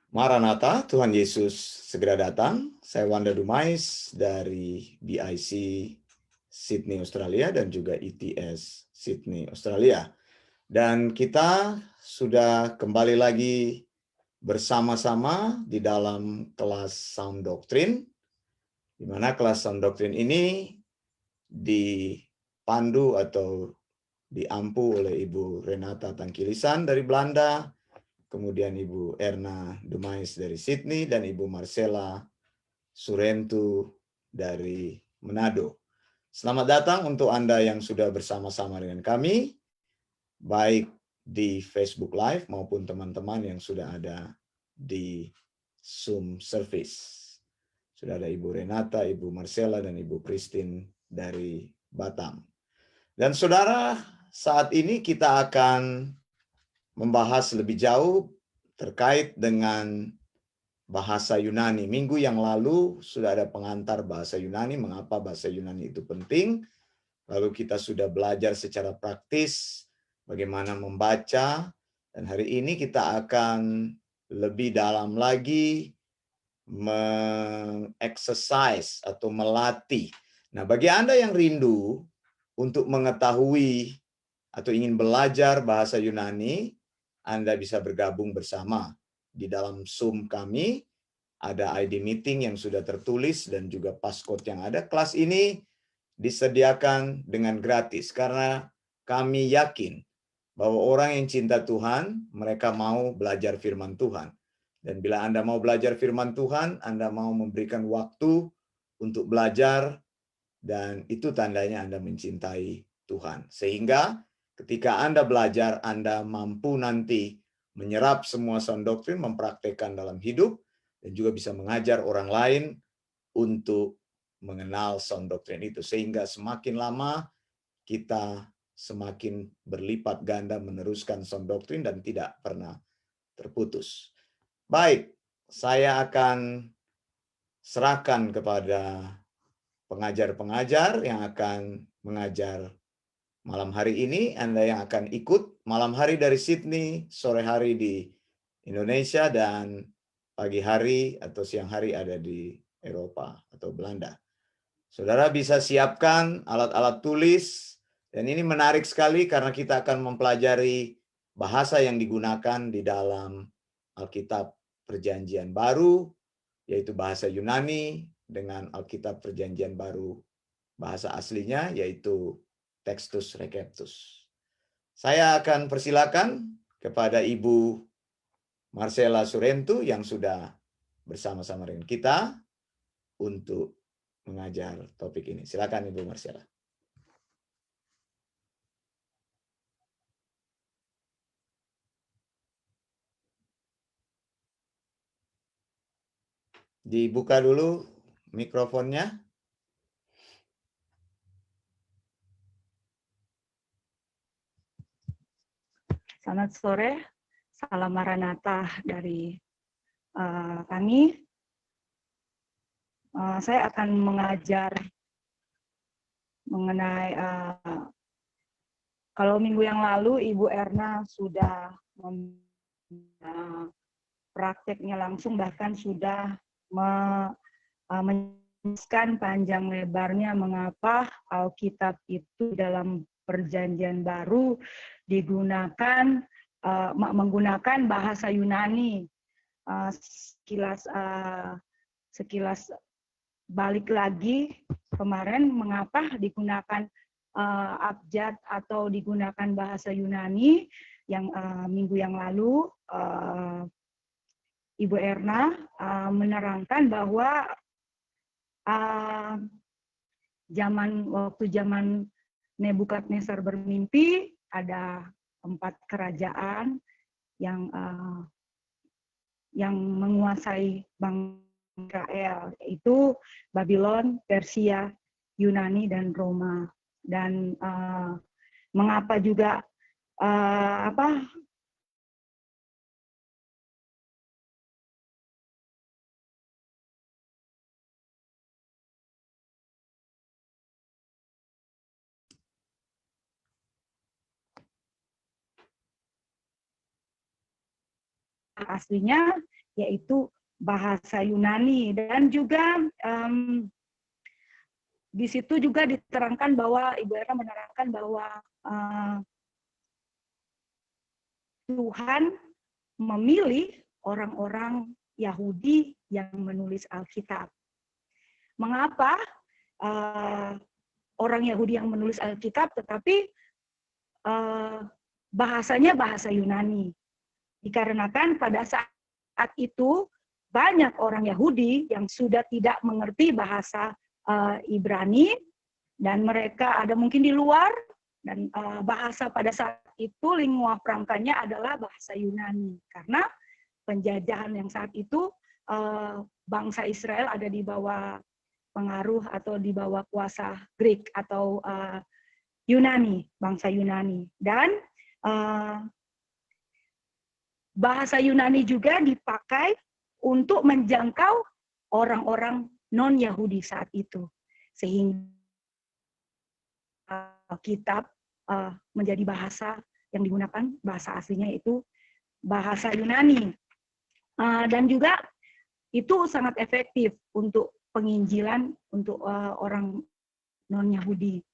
Maranatha, Tuhan Yesus segera datang. Saya Wanda Dumais dari BIC Sydney, Australia dan juga ETS Sydney, Australia. Dan kita sudah kembali lagi bersama-sama di dalam kelas Sound Doctrine, di mana kelas Sound Doctrine ini dipandu atau diampu oleh Ibu Renata Tangkilisan dari Belanda, kemudian Ibu Erna Dumais dari Sydney, dan Ibu Marcella Surentu dari Manado. Selamat datang untuk Anda yang sudah bersama-sama dengan kami, baik di Facebook Live maupun teman-teman yang sudah ada di Zoom service. Sudah ada Ibu Renata, Ibu Marcella, dan Ibu Christine dari Batam. Dan saudara, saat ini kita akan membahas lebih jauh terkait dengan bahasa Yunani. Minggu yang lalu sudah ada pengantar bahasa Yunani, mengapa bahasa Yunani itu penting. Lalu kita sudah belajar secara praktis bagaimana membaca, dan hari ini kita akan lebih dalam lagi mengexercise atau melatih. Nah, bagi Anda yang rindu untuk mengetahui atau ingin belajar bahasa Yunani, Anda bisa bergabung bersama di dalam Zoom kami. Ada ID meeting yang sudah tertulis dan juga passcode yang ada. Kelas ini disediakan dengan gratis karena kami yakin bahwa orang yang cinta Tuhan, mereka mau belajar firman Tuhan. Dan bila Anda mau belajar firman Tuhan, Anda mau memberikan waktu untuk belajar, dan itu tandanya Anda mencintai Tuhan. Sehingga ketika Anda belajar, Anda mampu nanti menyerap semua sound doctrine, mempraktekkan dalam hidup, dan juga bisa mengajar orang lain untuk mengenal sound doctrine itu. Sehingga semakin lama kita semakin berlipat ganda meneruskan sound doctrine dan tidak pernah terputus. Baik, saya akan serahkan kepada pengajar-pengajar yang akan mengajar malam hari ini. Anda yang akan ikut malam hari dari Sydney, sore hari di Indonesia, dan pagi hari atau siang hari ada di Eropa atau Belanda. Saudara bisa siapkan alat-alat tulis, dan ini menarik sekali karena kita akan mempelajari bahasa yang digunakan di dalam Alkitab Perjanjian Baru, yaitu bahasa Yunani, dengan Alkitab Perjanjian Baru bahasa aslinya, yaitu Textus Receptus. Saya akan persilakan kepada Ibu Marcella Surentu yang sudah bersama-sama dengan kita untuk mengajar topik ini. Silakan Ibu Marcella. Dibuka dulu mikrofonnya. Selamat sore, salam Maranatha dari kami. Saya akan mengajar mengenai, kalau minggu yang lalu Ibu Erna sudah prakteknya langsung, bahkan sudah menjelaskan panjang lebarnya mengapa Alkitab itu dalam Perjanjian Baru digunakan menggunakan bahasa Yunani. Sekilas balik lagi kemarin, mengapa digunakan abjad atau digunakan bahasa Yunani yang minggu yang lalu Ibu Erna menerangkan bahwa waktu zaman Nebukadnezar bermimpi, ada 4 kerajaan yang menguasai bangsa Israel, yaitu Babylon, Persia, Yunani, dan Roma. Dan mengapa juga aslinya yaitu bahasa Yunani. Dan juga di situ juga diterangkan bahwa Ibu Era menerangkan bahwa Tuhan memilih orang-orang Yahudi yang menulis Alkitab. Mengapa orang Yahudi yang menulis Alkitab, tetapi bahasanya bahasa Yunani? Dikarenakan pada saat itu banyak orang Yahudi yang sudah tidak mengerti bahasa Ibrani, dan mereka ada mungkin di luar, dan bahasa pada saat itu lingua francanya adalah bahasa Yunani, karena penjajahan yang saat itu bangsa Israel ada di bawah pengaruh atau di bawah kuasa Greek atau Yunani, bangsa Yunani. Dan bahasa Yunani juga dipakai untuk menjangkau orang-orang non-Yahudi saat itu, sehingga kitab menjadi bahasa yang digunakan, bahasa aslinya itu bahasa Yunani. Dan juga itu sangat efektif untuk penginjilan untuk orang non-Yahudi.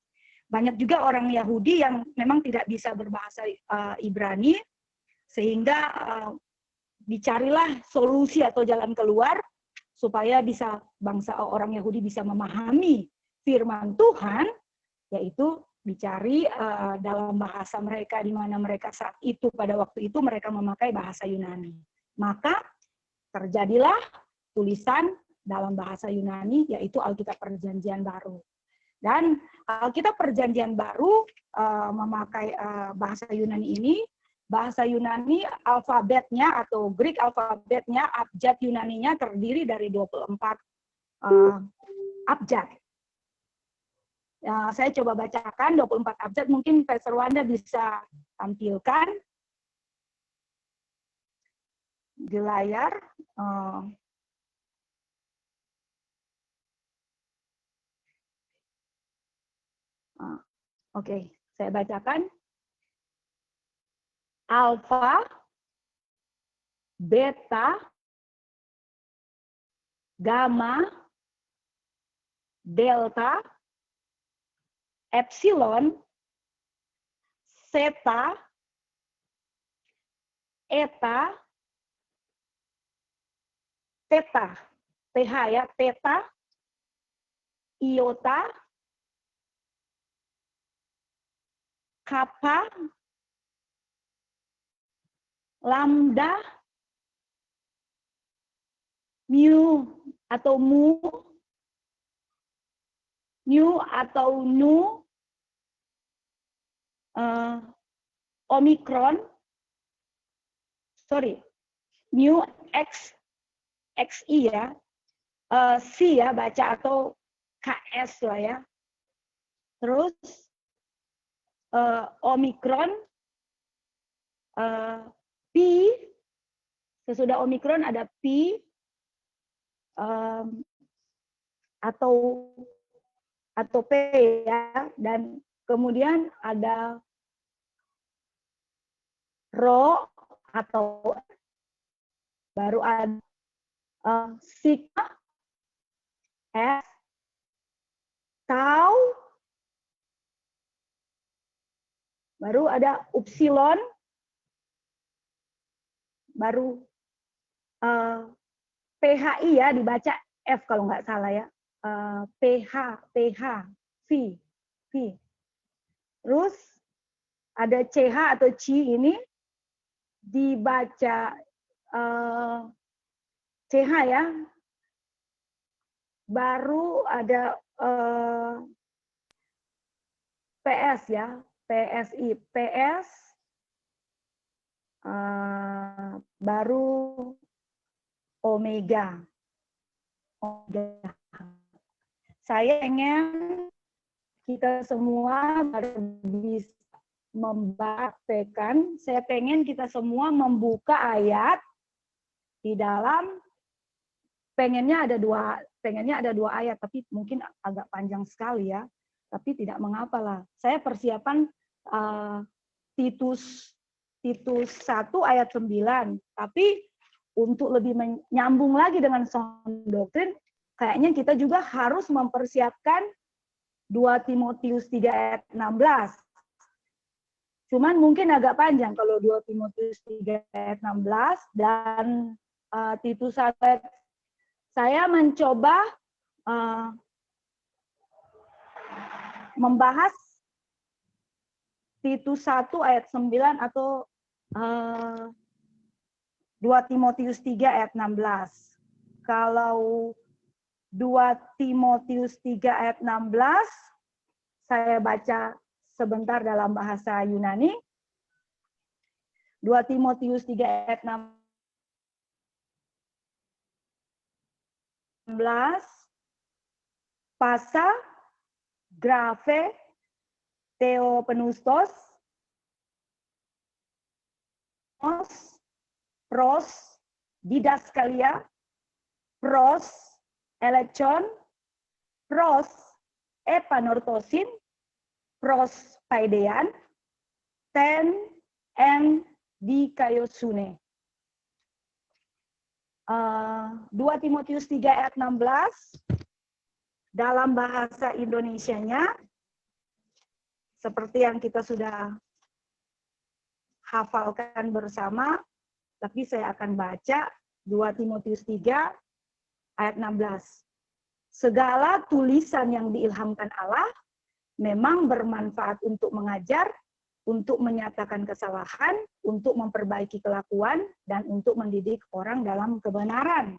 Banyak juga orang Yahudi yang memang tidak bisa berbahasa Ibrani, sehingga dicarilah solusi atau jalan keluar supaya bisa bangsa orang Yahudi bisa memahami firman Tuhan, yaitu dicari dalam bahasa mereka, di mana mereka saat itu, pada waktu itu mereka memakai bahasa Yunani. Maka terjadilah tulisan dalam bahasa Yunani, yaitu Alkitab Perjanjian Baru. Dan Alkitab Perjanjian Baru memakai bahasa Yunani ini. Bahasa Yunani alfabetnya atau Greek alfabetnya, abjad Yunaninya terdiri dari 24 abjad. Saya coba bacakan 24 abjad, mungkin Pastor Wanda bisa tampilkan di layar. Oke, saya bacakan. Alfa, beta, gamma, delta, epsilon, zeta, eta, theta, TH ya, theta, iota, kappa, lambda, mu atau mu, nu atau nu, omikron, mu x, xi ya, c ya baca atau ks lah ya. Terus omikron, pi, sesudah omikron ada pi, atau p ya, dan kemudian ada rho atau baru ada sigma, s, tau, baru ada upsilon, baru PHI ya, dibaca F kalau nggak salah ya, PH, V. Terus ada CH atau C ini dibaca CH ya, baru ada PS ya, PSI, PS, baru omega. Saya ingin kita semua bisa membaktikan, saya pengen kita semua membuka ayat di dalam, pengennya ada dua ayat, tapi mungkin agak panjang sekali ya, tapi tidak mengapa lah. Saya persiapan Titus 1 ayat 9, tapi untuk lebih menyambung lagi dengan sound doktrin, kayaknya kita juga harus mempersiapkan 2 Timotius 3 ayat 16. Cuman mungkin agak panjang kalau 2 Timotius 3 ayat 16 dan Titus 1 ayat. Saya mencoba membahas Titus 1 ayat 9 atau 2 Timotius 3 ayat 16. Kalau 2 Timotius 3 ayat 16, saya baca sebentar dalam bahasa Yunani. 2 Timotius 3 ayat 16, pasa, grafe, theopenustos, pros, didaskalia, pros, elektion, pros, epanortosin, pros, paidean, ten, and dikaiosune. 2 Timotius 3 ayat 16 dalam bahasa Indonesianya seperti yang kita sudah hafalkan bersama, tapi saya akan baca 2 Timotius 3 ayat 16. Segala tulisan yang diilhamkan Allah memang bermanfaat untuk mengajar, untuk menyatakan kesalahan, untuk memperbaiki kelakuan, dan untuk mendidik orang dalam kebenaran.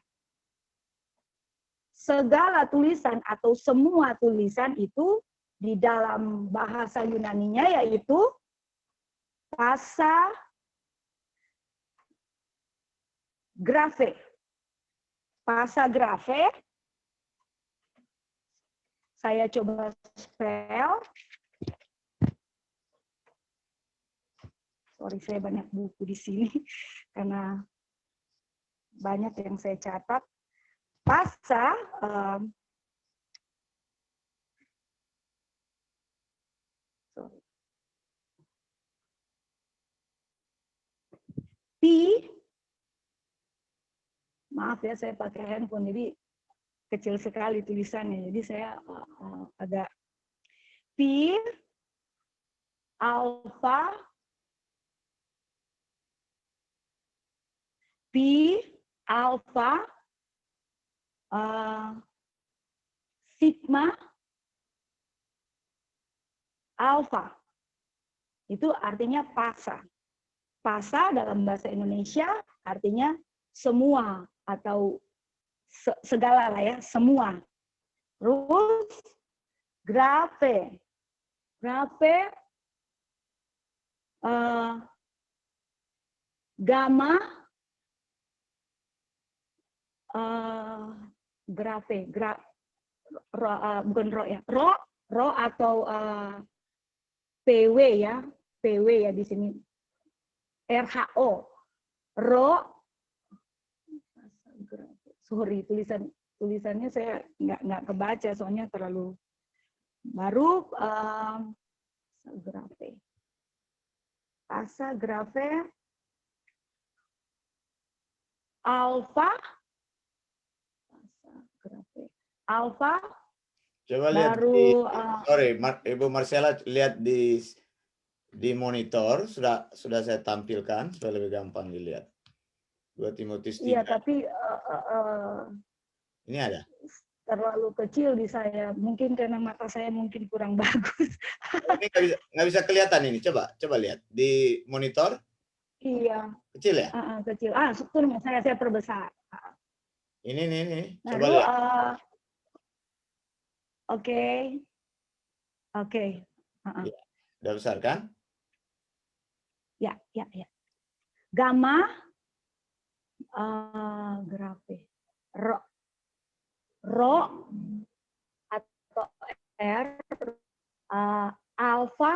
Segala tulisan atau semua tulisan itu di dalam bahasa Yunaninya yaitu pasa grafe. Pasa grafe, saya coba spell. Sorry, saya banyak buku di sini karena banyak yang saya catat. Pasa maaf ya, saya pakai handphone jadi kecil sekali tulisannya, jadi saya agak pi alpha sigma alpha. Itu artinya pasa. Pasa dalam bahasa Indonesia artinya semua atau segala lah ya, semua. Terus grafe. Grafe gamma grafe, bukan ro ya, ro atau PW ya, PW ya di sini, RHO, ro, sorry tulisannya saya nggak kebaca soalnya terlalu baru. Grafe, asa grafe, alpha, alpha. Coba lihat baru di, sorry, Ibu Marcella, lihat di monitor, sudah saya tampilkan supaya lebih gampang dilihat. 2 Timotius 3. iya, tapi Ini ada. terlalu kecil di saya, mungkin karena mata saya mungkin kurang bagus. Ini nggak bisa kelihatan ini. Coba lihat di monitor. Iya. Kecil ya? Kecil. Saya perbesar. Ini. Coba Lalu, lihat. Oke. Ya, udah besar kan? Ya. Gamma, grafe, ro atau R, alpha,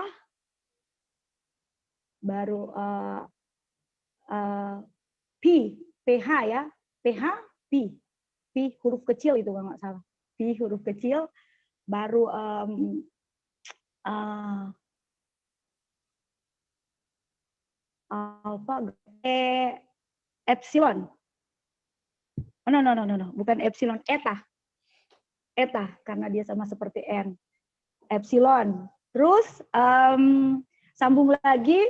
baru PH ya, PH, P huruf kecil itu kalau nggak salah, P huruf kecil, baru alpha, epsilon, No, bukan epsilon, eta. Eta, karena dia sama seperti N. Epsilon. Terus sambung lagi.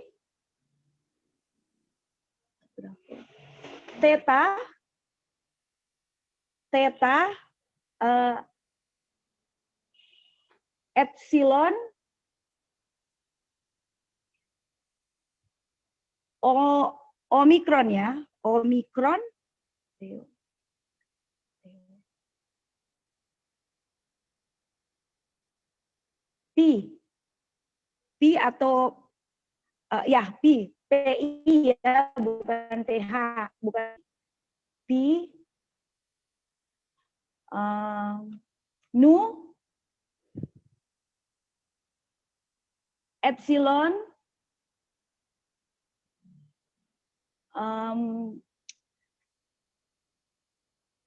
Theta. Theta. Epsilon. Omikron ya. Omikron. Pi atau ya pi, PI ya, bukan TH, bukan pi, nu, epsilon,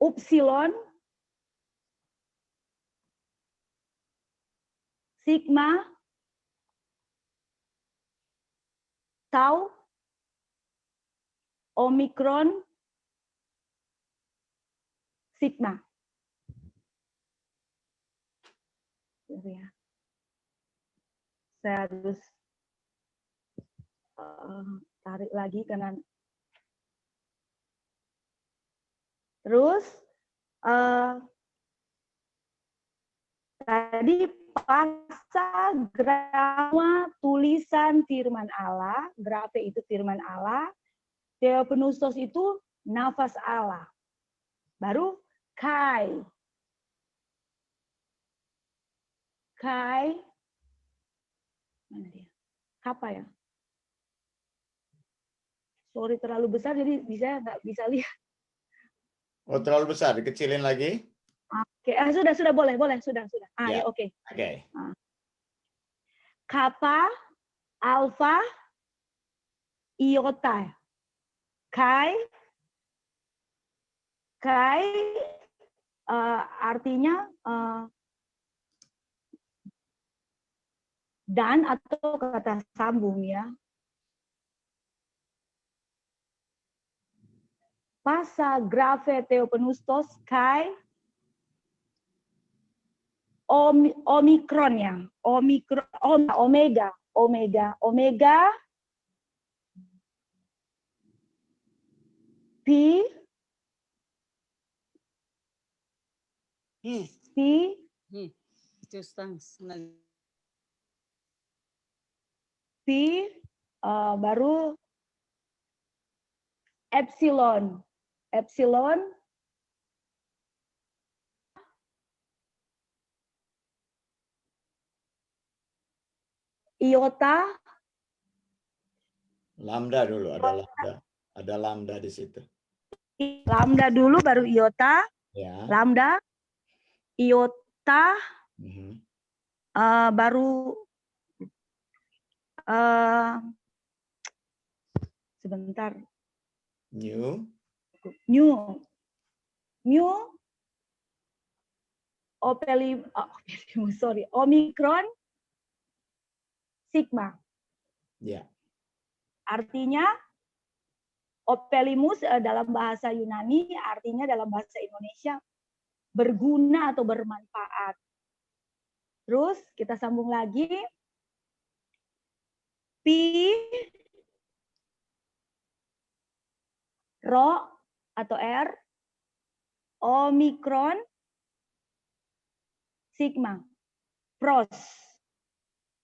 upsilon, sigma, tau, omikron, sigma. Ya. Saya harus tarik lagi karena terus tadi pasa grama tulisan firman Allah, grafe itu firman Allah, theopneustos itu nafas Allah. Baru kai. Kai. Mana dia? Apa ya? Sorry terlalu besar jadi nggak bisa lihat. Oh, terlalu besar, dikecilin lagi. Oke, sudah boleh, sudah. Ya, oke. Oke. Kappa, alpha, iota. Kai artinya dan atau kata sambung ya. Pasa grafe theopneustos kai omikron ya. Omega pi baru epsilon iota, lambda dulu, ada lambda di situ. Lambda dulu baru iota, Ya. lambda, iota, baru sebentar. Omikron, sigma. Ya. Artinya opelimus dalam bahasa Yunani, artinya dalam bahasa Indonesia berguna atau bermanfaat. Terus kita sambung lagi. Pi, rho atau R, omikron, sigma. Pros,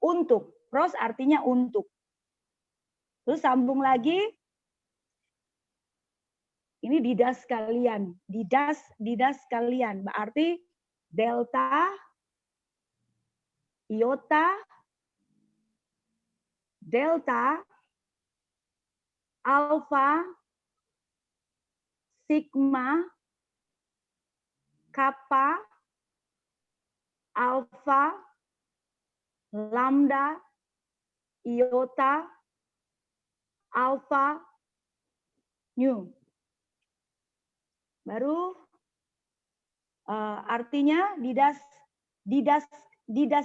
untuk. Pros artinya untuk. Terus sambung lagi. Ini didas kalian, didas kalian, berarti delta, iota, delta, alpha, sigma, kappa, alpha, lambda, iota, alpha, nu. Baru artinya didas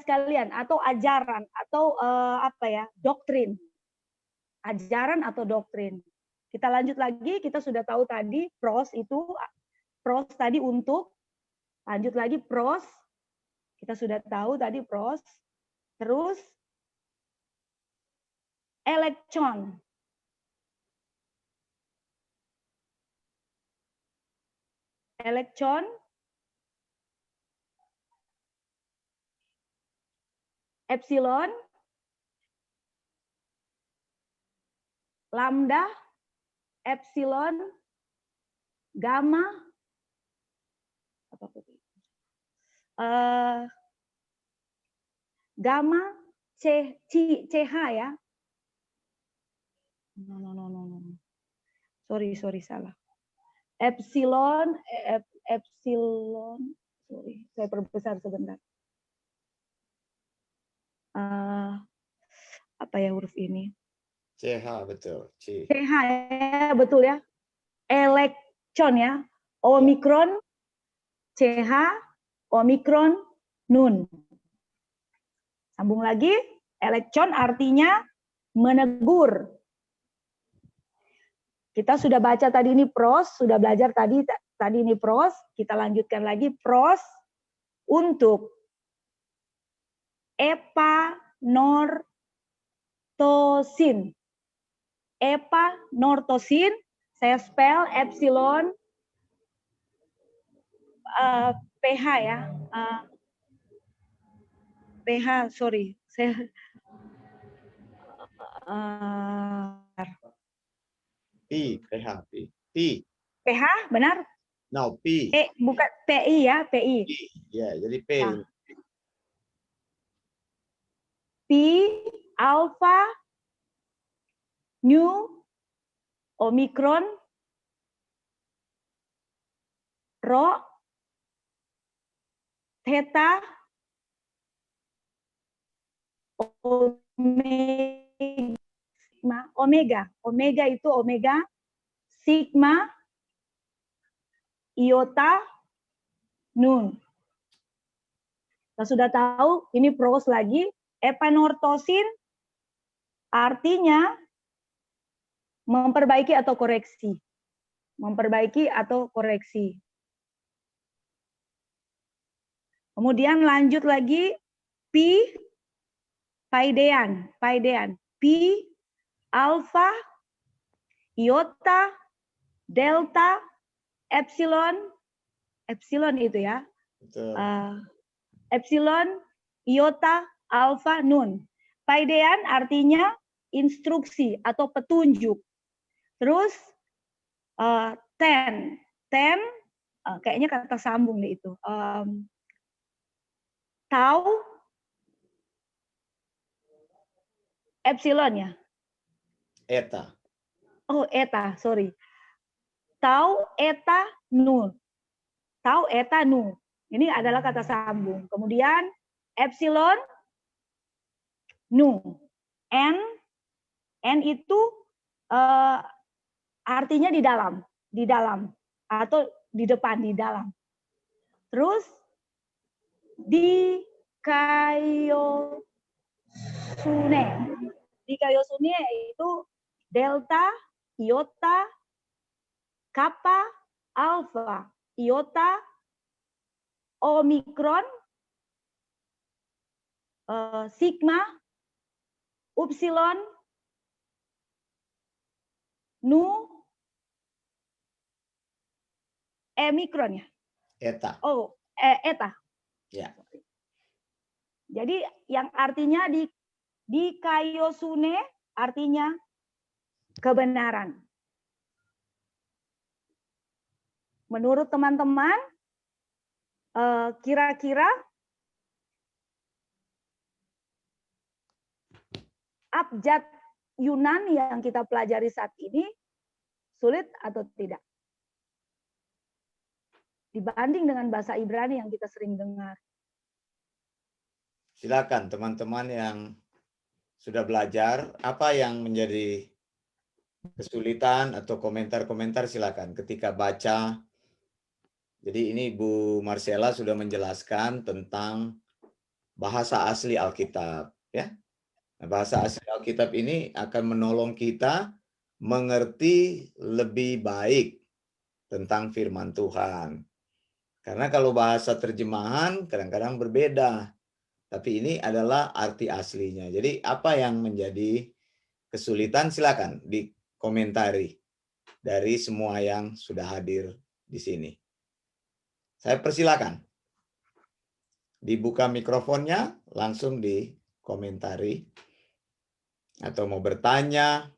kalian atau ajaran atau doktrin. Ajaran atau doktrin. Kita lanjut lagi, kita sudah tahu tadi pros itu pros tadi untuk, lanjut lagi pros, kita sudah tahu tadi pros, terus elektron. Elektron, epsilon, lambda, epsilon, gamma, gamma, CH ya. No. Sorry, salah. Epsilon, sorry, saya perbesar sebentar. Apa ya huruf ini? CH betul. CH ya, betul ya. Elektron ya. Omikron, CH, omikron, nun. Sambung lagi, elektron artinya menegur. Kita sudah baca tadi ini pros, sudah belajar tadi ini pros, kita lanjutkan lagi pros untuk epanortosin. Epanortosin, saya spell epsilon pH ya. pH, sorry. Saya pH. pH, benar? No, P. Bukan PI ya, PI. Ya, jadi P. Ya. P, alpha, nu, omikron, rho, theta, omega. Omega itu omega, sigma, iota, nun. Kita sudah tahu, ini pros lagi, epanortosin artinya memperbaiki atau koreksi. Memperbaiki atau koreksi. Kemudian lanjut lagi, P, paidean. P, alpha, iota, delta, epsilon itu ya. Epsilon, iota, alpha, nun. Paidean artinya instruksi atau petunjuk. Terus ten, kayaknya kata sambung nih itu. Tau, epsilon ya. Eta. Oh, eta, sorry. Tau, eta, nu. Tau, eta, nu. Ini adalah kata sambung. Kemudian epsilon, nu. N itu artinya di dalam atau di depan, di dalam. Terus dikaiosune itu delta, iota, kappa, alpha, iota, omikron, sigma, upsilon, nu, mikron ya. Eta. Oh, eta. Ya. Jadi yang artinya dikaiosune artinya kebenaran. Menurut teman-teman, kira-kira abjad Yunani yang kita pelajari saat ini sulit atau tidak? Dibanding dengan bahasa Ibrani yang kita sering dengar. Silakan teman-teman yang sudah belajar, apa yang menjadi kesulitan atau komentar-komentar silakan ketika baca. Jadi ini Bu Marcella sudah menjelaskan tentang bahasa asli Alkitab, ya. Nah, bahasa asli Alkitab ini akan menolong kita mengerti lebih baik tentang firman Tuhan. Karena kalau bahasa terjemahan kadang-kadang berbeda. Tapi ini adalah arti aslinya. Jadi apa yang menjadi kesulitan silakan dikomentari dari semua yang sudah hadir di sini. Saya persilakan. Dibuka mikrofonnya, langsung dikomentari. Atau mau bertanya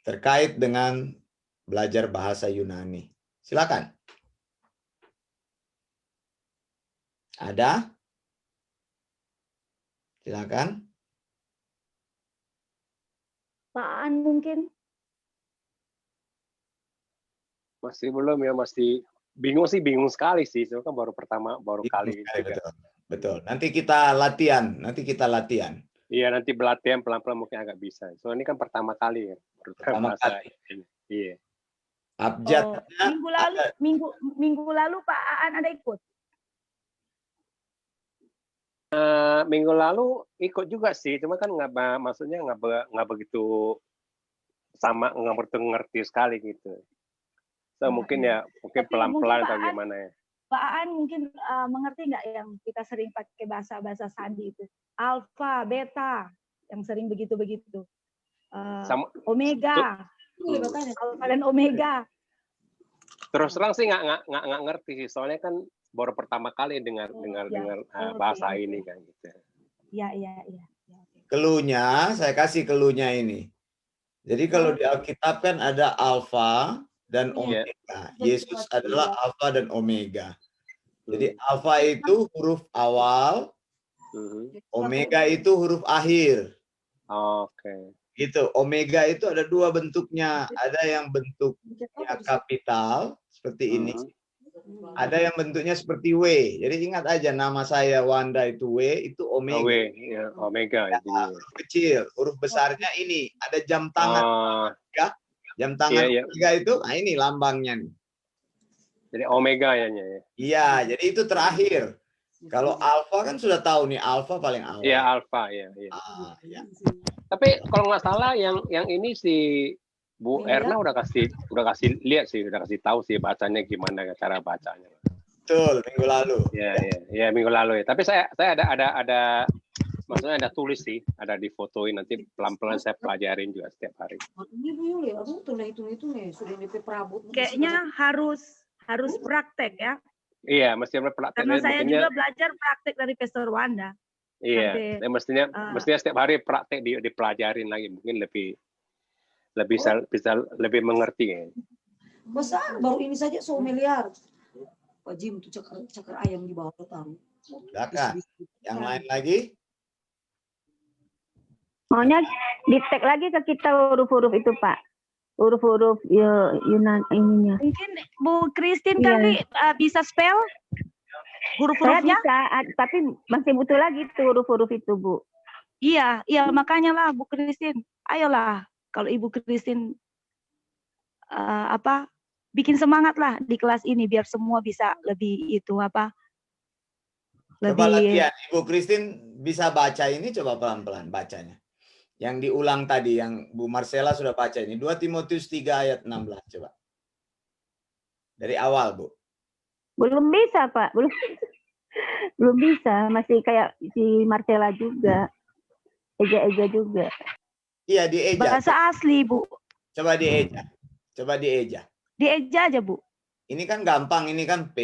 terkait dengan belajar bahasa Yunani. Silakan. Ada? Silakan. Pak Aan mungkin. Masih belum ya, masih bingung sekali sih. Itu kan baru kali juga. Betul. Nanti kita latihan. Iya, nanti pelatihan pelan-pelan mungkin agak bisa. So ini kan pertama kali ya. Pertama kali. Iya. Abjadnya Minggu lalu Pak Aan ada ikut. Minggu lalu ikut juga sih, cuma kan maksudnya nggak begitu sama, nggak begitu ngerti sekali gitu. So mungkin pelan-pelan atau gimana ya. Pak Aan mungkin mengerti nggak yang kita sering pakai bahasa sandi itu, alfa, beta, yang sering begitu-begitu, omega, alfa dan omega. Terus terang sih nggak ngerti sih, soalnya kan baru pertama kali dengar bahasa ini kan gitu. Iya. Keluhnya, saya kasih keluhnya ini. Jadi kalau di Alkitab kan ada alfa dan omega. Yesus adalah alfa dan omega. Jadi alfa itu huruf awal, omega itu huruf akhir. Oke. Gitu. Omega itu ada dua bentuknya. Ada yang bentuknya kapital seperti ini. Ada yang bentuknya seperti W. Jadi ingat aja nama saya Wanda itu W, itu omega. W, ya, omega. Ya, huruf kecil, huruf besarnya ini. Ada jam tangan. Jam tangan omega itu, nah ini lambangnya nih. Jadi omega ya. Iya, jadi itu terakhir. Kalau alfa kan sudah tahu nih, alfa paling awal. Iya, alfa ya. Ya. Tapi kalau nggak salah yang ini si Bu Erna udah kasih lihat sih, udah kasih tahu sih bacanya gimana, cara bacanya. Betul, minggu lalu. Iya, minggu lalu ya. Tapi saya ada maksudnya ada tulis sih, ada difotoin, nanti pelan-pelan saya pelajarin juga setiap hari. Kayaknya harus praktek ya. Iya, mesti praktek. Karena saya juga belajar praktek dari Pastor Wanda. Iya, mestinya setiap hari praktek dipelajarin lagi, mungkin lebih bisa lebih mengerti ya. Besar baru ini saja 1 miliar. Pak Jim tuh cakar ayam di bawah taruh. Silakan. Yang lain lagi? Maunya di-tag lagi ke kita huruf-huruf itu, Pak. Huruf-huruf Yunan ininya. Mungkin Bu Christine kali bisa spell huruf-hurufnya? Saya bisa, tapi masih butuh lagi tuh huruf-huruf itu, Bu. Iya, makanya lah Bu Christine. Ayolah, kalau Ibu Christine bikin semangat lah di kelas ini biar semua bisa lebih Coba latihan. Ibu Christine bisa baca ini, coba pelan-pelan bacanya. Yang diulang tadi, yang Bu Marcella sudah baca ini. 2 Timotius 3 ayat 16, coba. Dari awal, Bu. Belum bisa, Pak. Belum bisa. Masih kayak si Marcella juga. Eja juga. Iya, dieja. Bahasa asli, Bu. Coba dieja. Dieja aja, Bu. Ini kan gampang, ini kan P,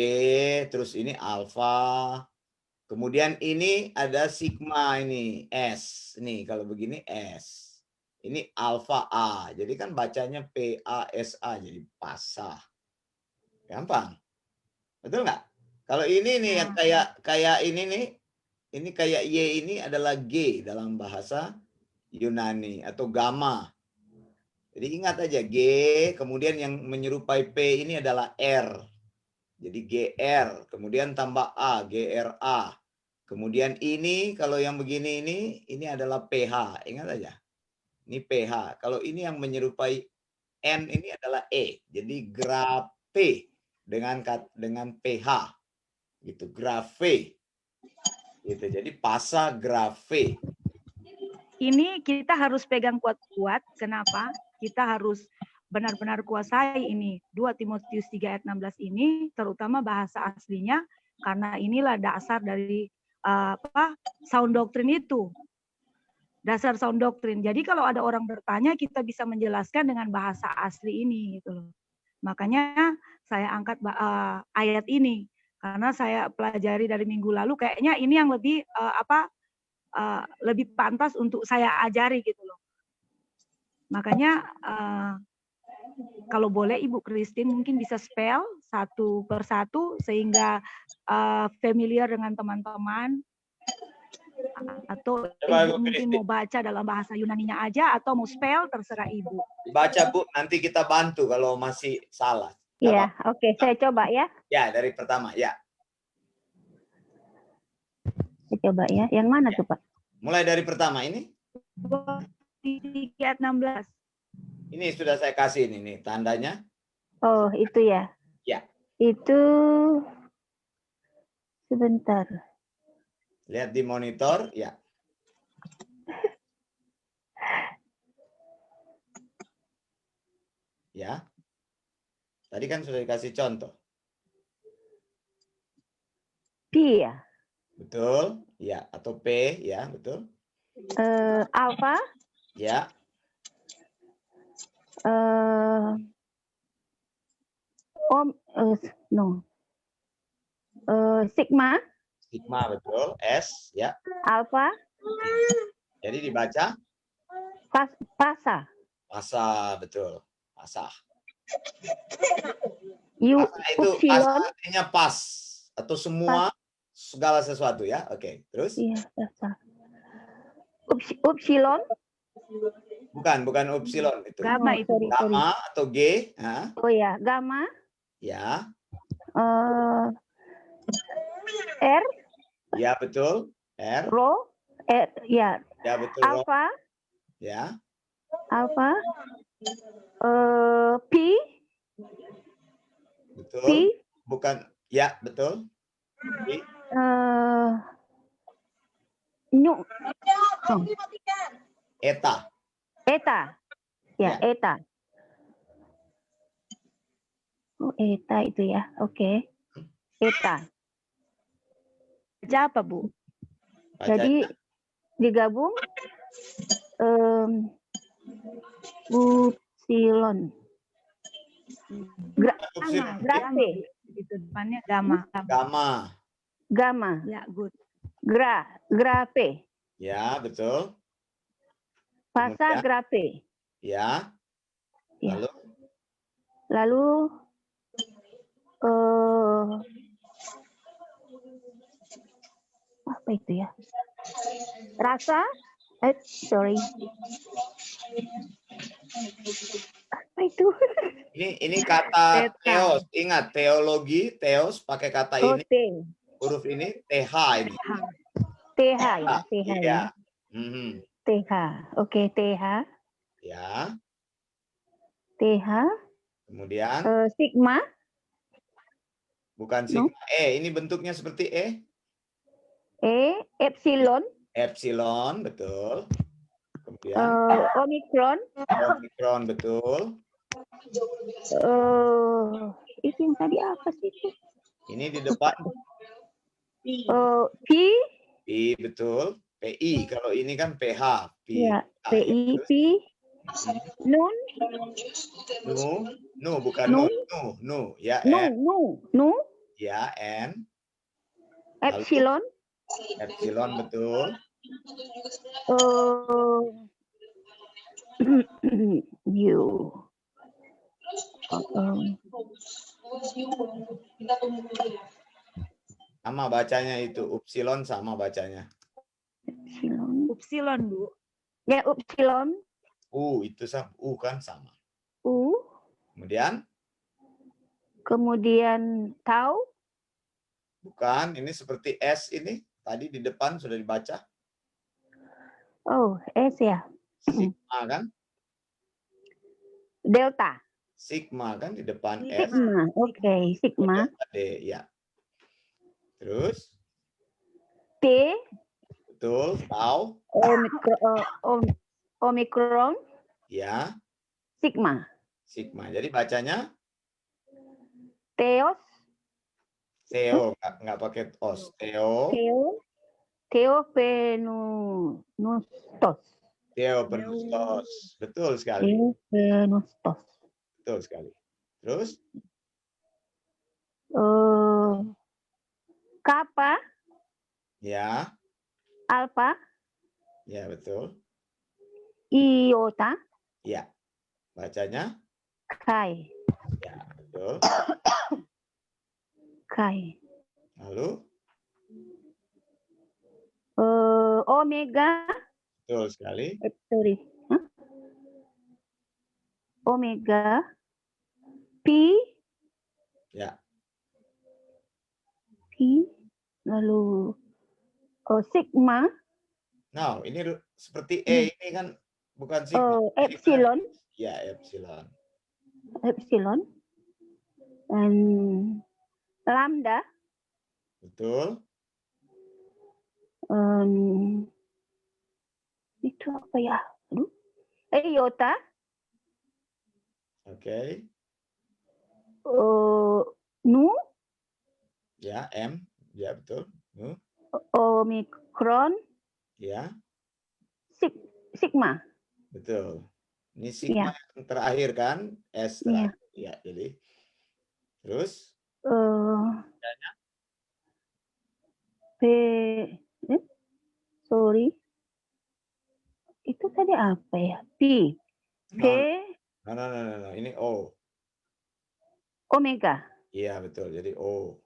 terus ini alfa. Kemudian ini ada sigma, ini S. Nih, kalau begini S. Ini alfa A. Jadi kan bacanya PASA, jadi pasah. Gampang. Betul nggak? Kalau ini nih yang kayak ini nih, ini kayak Y ini adalah G dalam bahasa Yunani atau gamma. Jadi ingat aja G, kemudian yang menyerupai P ini adalah R. Jadi GR, kemudian tambah A, GRA. Kemudian ini kalau yang begini ini adalah PH. Ingat aja. Ini PH. Kalau ini yang menyerupai N ini adalah E. Jadi grafe dengan PH. Gitu, grafe. Gitu. Jadi pasa grafe. Ini kita harus pegang kuat-kuat. Kenapa? Kita harus benar-benar kuasai ini 2 Timotius 3 ayat 16 ini, terutama bahasa aslinya, karena inilah dasar dari sound doctrine itu. Dasar sound doctrine. Jadi kalau ada orang bertanya, kita bisa menjelaskan dengan bahasa asli ini gitu loh. Makanya saya angkat ayat ini karena saya pelajari dari minggu lalu, kayaknya ini yang lebih lebih pantas untuk saya ajari gitu loh. Makanya kalau boleh Ibu Christine mungkin bisa spell satu persatu sehingga familiar dengan teman-teman, atau Coba, Ibu Ibu mungkin Christine. mau baca dalam bahasa Yunaninya aja atau mau spell terserah Ibu. Baca Bu, nanti kita bantu kalau masih salah. Iya, oke, saya coba ya. Ya, dari pertama ya. Saya coba ya. Yang mana tuh, Pak? Mulai dari pertama ini. 3 ayat 16. Ini sudah saya kasih ini tandanya. Oh, itu ya. Ya. Itu sebentar. Lihat di monitor, ya. Ya. Tadi kan sudah dikasih contoh. P ya. Betul? Ya, atau P, ya, betul. Alpha, Ya, no. Sigma, sigma betul. S, ya. alpha, Jadi dibaca pasa, pasa, betul. Pasa. U, Pasa itu pasa upsilon. artinya pas atau semua segala sesuatu ya. Oke, terus? Iya, pasa. Upsilon. Bukan upsilon itu. Gamma itu. sorry. Gamma atau G, ya. Oh ya, gamma. Ya, R, ya betul. R, rho, ya, ya betul. alpha, Ya, alpha, P, betul. P, Bukan, ya betul. P, nu, eta. eta, ya, Ya. eta. Oh, eta itu ya, oke. Eta. Baca apa, Bu? Jadi Bacanya. digabung upsilon. Upsilon. Grafe. Itu depannya gamma. Gamma. Gamma. Ya, good. Grafe. Ya, betul. Pasa Kemudian? grafe. Ya. Ya. Lalu apa itu ya? Rasa? Sorry. Apa itu? ini kata theos. Ingat teologi, theos pakai kata ini, huruf ini TH ini. TH ya, TH Iya. ya. Mhm. TH. Oke, TH. Ya. TH. Kemudian Sigma. bukan sigma. Ini bentuknya seperti E. Epsilon. Epsilon, betul. Kemudian Omikron. Omikron, betul. Itu yang tadi apa sih? Ini di depan P. P, betul. PI, kalau ini kan PH. P. Ya, PI, Terus? P. Nun. Bukan Nu. Nu. Ya, N. Nu. Ya, N. Lalu? Epsilon. Epsilon, betul. U. Sama bacanya itu. Upsilon sama bacanya. Upsilon, Bu. Ya, upsilon. Itu sama. Kan sama. U. Kemudian tau. Bukan, ini seperti S ini. Tadi di depan sudah dibaca. Oh, S ya. Sigma kan? Delta. Sigma kan di depan S. Sigma. Oke, sigma. D, ya. Terus? T. Betul, tau. Omikron. Ya. Sigma. Sigma. Jadi bacanya Theos, Theo, nggak pakai os. Theo, Theophenustos. Theopneustos. Betul sekali. Theophenustos. Betul sekali. Terus, Kappa, ya, Alpha, ya betul. Iota, Ya, bacanya, Chi. ya betul. Chi. Lalu, Omega, betul sekali. sorry. Hah? Omega, Pi, Ya, lalu Sigma, now ini seperti E ini kan bukan sigma. Epsilon, Ya, epsilon. dan Lambda, Betul. itu apa ya? Aduh. Iota, Oke. Nu, Ya, M. Ya, betul. Omicron, Ya, Sigma. betul. Ini sigma yang terakhir kan? S Iya. terakhir. Ya, jadi. Terus? P, sorry. Itu tadi apa ya? P, No. Ini O. Omega. Iya, betul. Jadi O.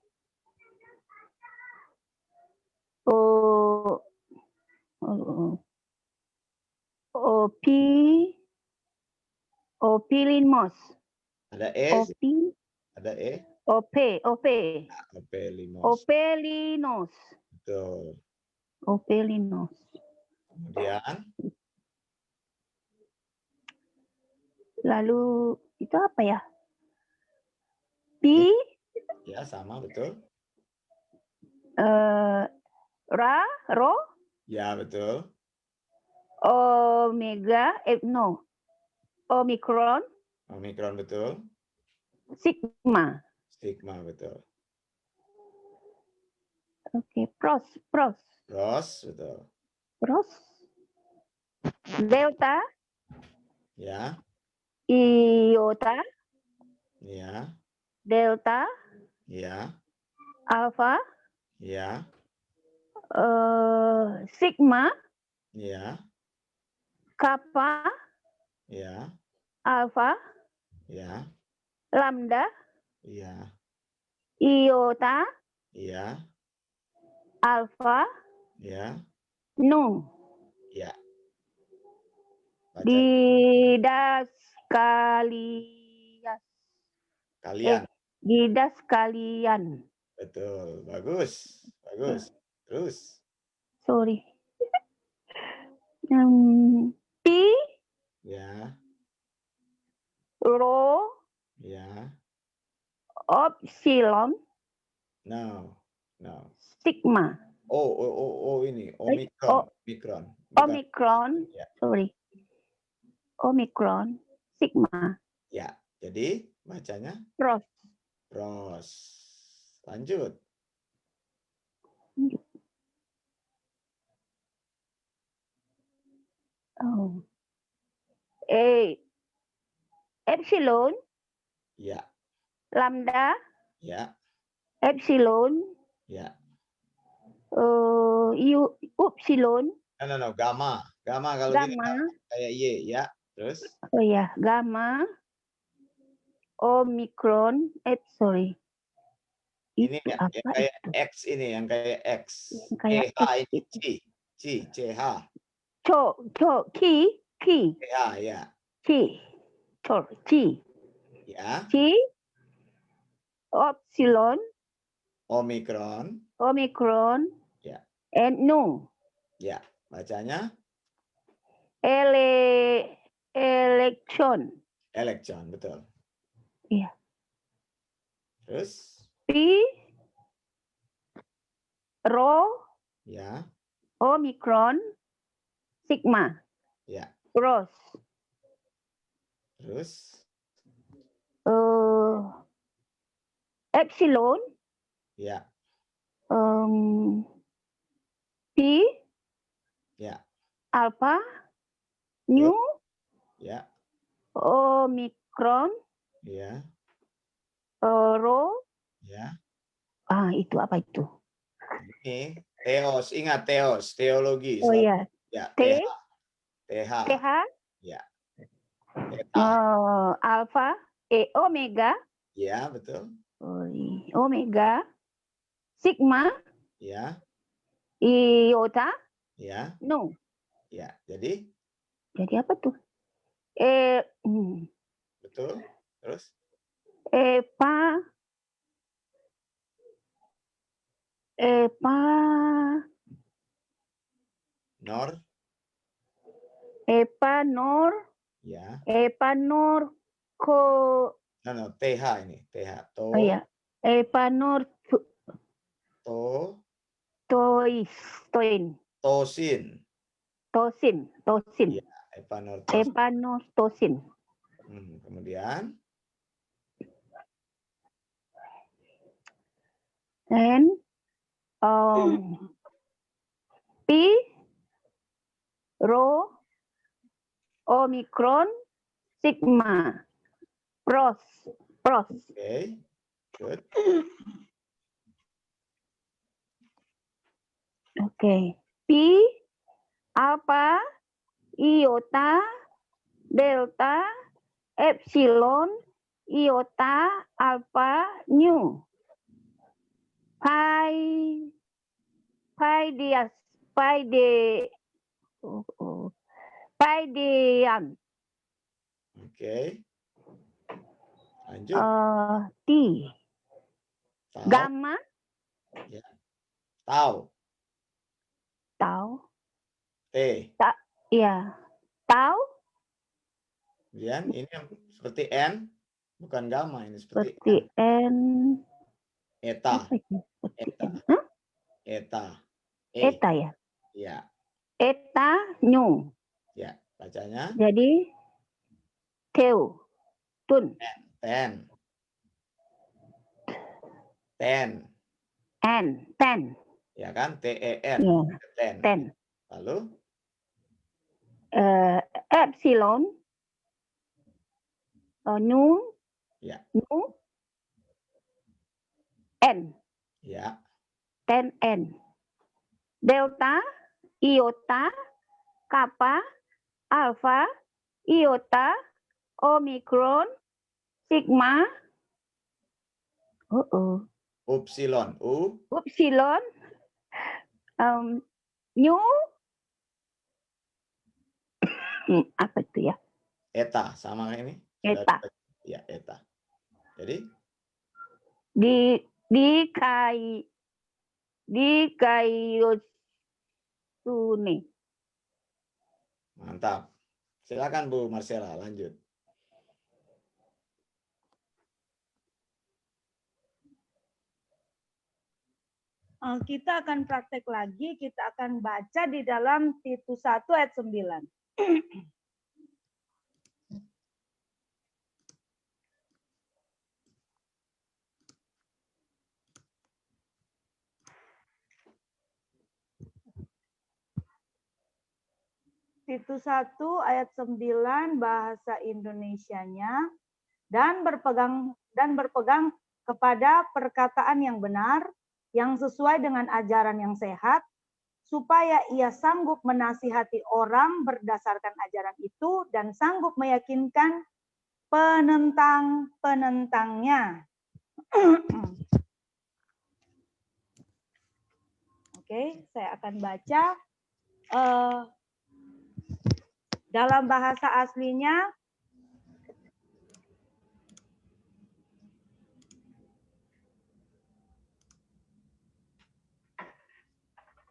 P, Opilimos. Ada E, P, ada E. OP. Opelimos. Opelinos. Betul. Opelinos. Kemudian, Lalu itu apa ya? Pi, ya sama, betul. Ro, Ya, betul. Omega, Omicron, Omikron, betul. Sigma. Stigma, betul. Oke, Pros, Ros, betul. Delta, Ya, Iota, ya, Delta, ya, Alpha, ya, Sigma, ya, Kappa, ya, Alpha, ya, Lambda, ya, Iota, ya, Alpha, ya, Nu. ya. Baca kalian. Didaskalian. Betul. Bagus. Bagus. Terus. Sorry. P, Ya, Rho, ya. Epsilon, No. Sigma. Ini. Omikron. Omikron. Bukan. Omicron, Ya. sorry. Omicron, Sigma. Ya. Jadi bacanya Ros. Ros. Lanjut. Oh. Epsilon, Ya, Lambda, ya, Epsilon, ya. Upsilon, No. Gamma. Gamma kalau gini Gamma. kayak Y, ya. Terus? Oh ya, Gamma, Omicron, sorry. Ini Itu yang apa kayak itu? X ini, yang kayak X. Yang kayak CH X ini itu. CH. Ki, CH, ya. Chi, Ya. Epsilon, Omikron. Omicron, Ya. and Nu. Ya. Bacanya Election. elektron, betul. Iya. Terus? P, Rho, Ya. Omicron, Sigma. Ya. Ros. Terus? eh, epsilon, Ya, pi, ya, alpha, nu, ya, omikron, ya, rho. ya. Itu apa itu? Ini teos, ingat teos, teologi. Oh Selalu. ya, Ya, T, TH. TH, Ya, theta. alpha, omega, Ya, betul. omega, sigma, Ya, iota, ya, no. ya. Jadi, Jadi apa tuh? betul. Terus, Epa, nor. Epanor, Ya, Epanor, no, TH ini. TH. oh ya, Epanor, To, toin, tosin. tosin, Ya, epanortosin. Epanortosin. Kemudian, And Pi, Rho, Omicron, Sigma, Pros. okay, good. Okay. Pi, Alpha, Iota, Delta, Epsilon, Iota, Alpha, Nu. Paidean, Oke. Lanjut. T, Tau. Gamma, Ya. Tau. Tau, T. ya, Tau, Kemudian ini yang seperti N, bukan gamma, ini seperti seperti N. N, Eta. apa itu? Seperti Eta. N. Hah? Eta. Eta ya, Ya. Eta, Nu. Ya. Bacanya Jadi Teu, Tun, ten. Ten. Ten, Ya kan? TEN. ya, Ten. Ten. Lalu Epsilon, Nu, ya. Nu, N, Ya. 10N. Delta, Iota, Kappa, Alpha, Iota, Omicron, Sigma, Upsilon. U. Upsilon, Nu, apa itu ya? Eta. Sama ini. Eta. Ya, eta. Jadi Dikaiosune. mantap. Silakan Bu Marcella, lanjut. Kita akan praktek lagi, kita akan baca di dalam Titus 1 ayat 9. Titus 1 ayat 9 bahasa Indonesianya, dan berpegang kepada perkataan yang benar, yang sesuai dengan ajaran yang sehat, supaya ia sanggup menasihati orang berdasarkan ajaran itu dan sanggup meyakinkan penentang-penentangnya. Oke, saya akan baca dalam bahasa aslinya.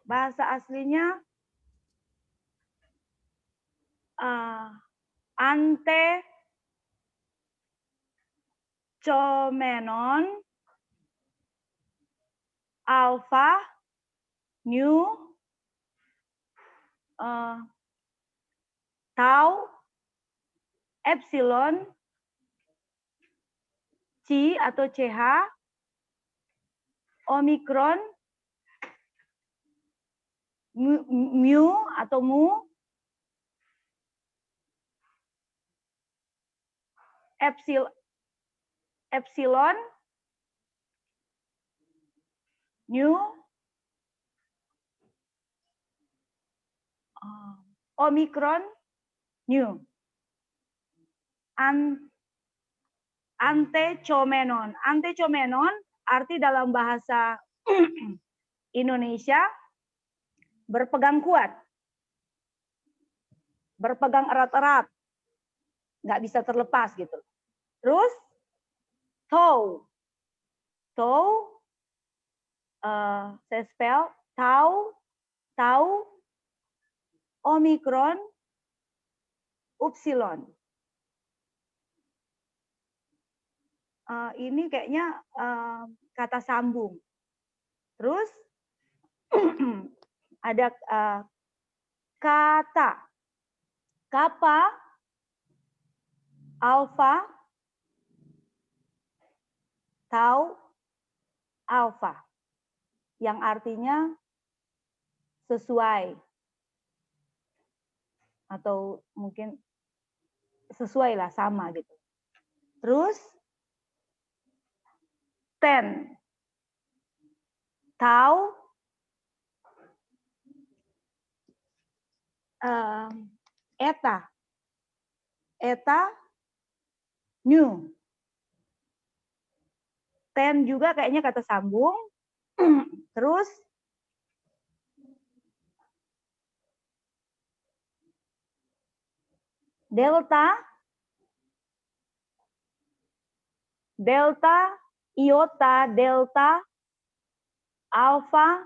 Bahasa aslinya ante chomenon alpha nu tau epsilon Chi atau CH, Omikron, Mu atau Mu, Epsilon, Nu, Omikron, Nu. Antecomenon. Antecomenon arti dalam bahasa Indonesia berpegang kuat, berpegang erat-erat, nggak bisa terlepas gitu. Terus toe, saya spell tau, Omikron, Upsilon. Ini kayaknya kata sambung. Terus ada kata kappa, alpha, tau, alpha, yang artinya sesuai atau mungkin sesuai lah, sama gitu. Terus 10, tau, eta, nu. 10 juga kayaknya kata sambung. Terus delta, iota, delta, alpha,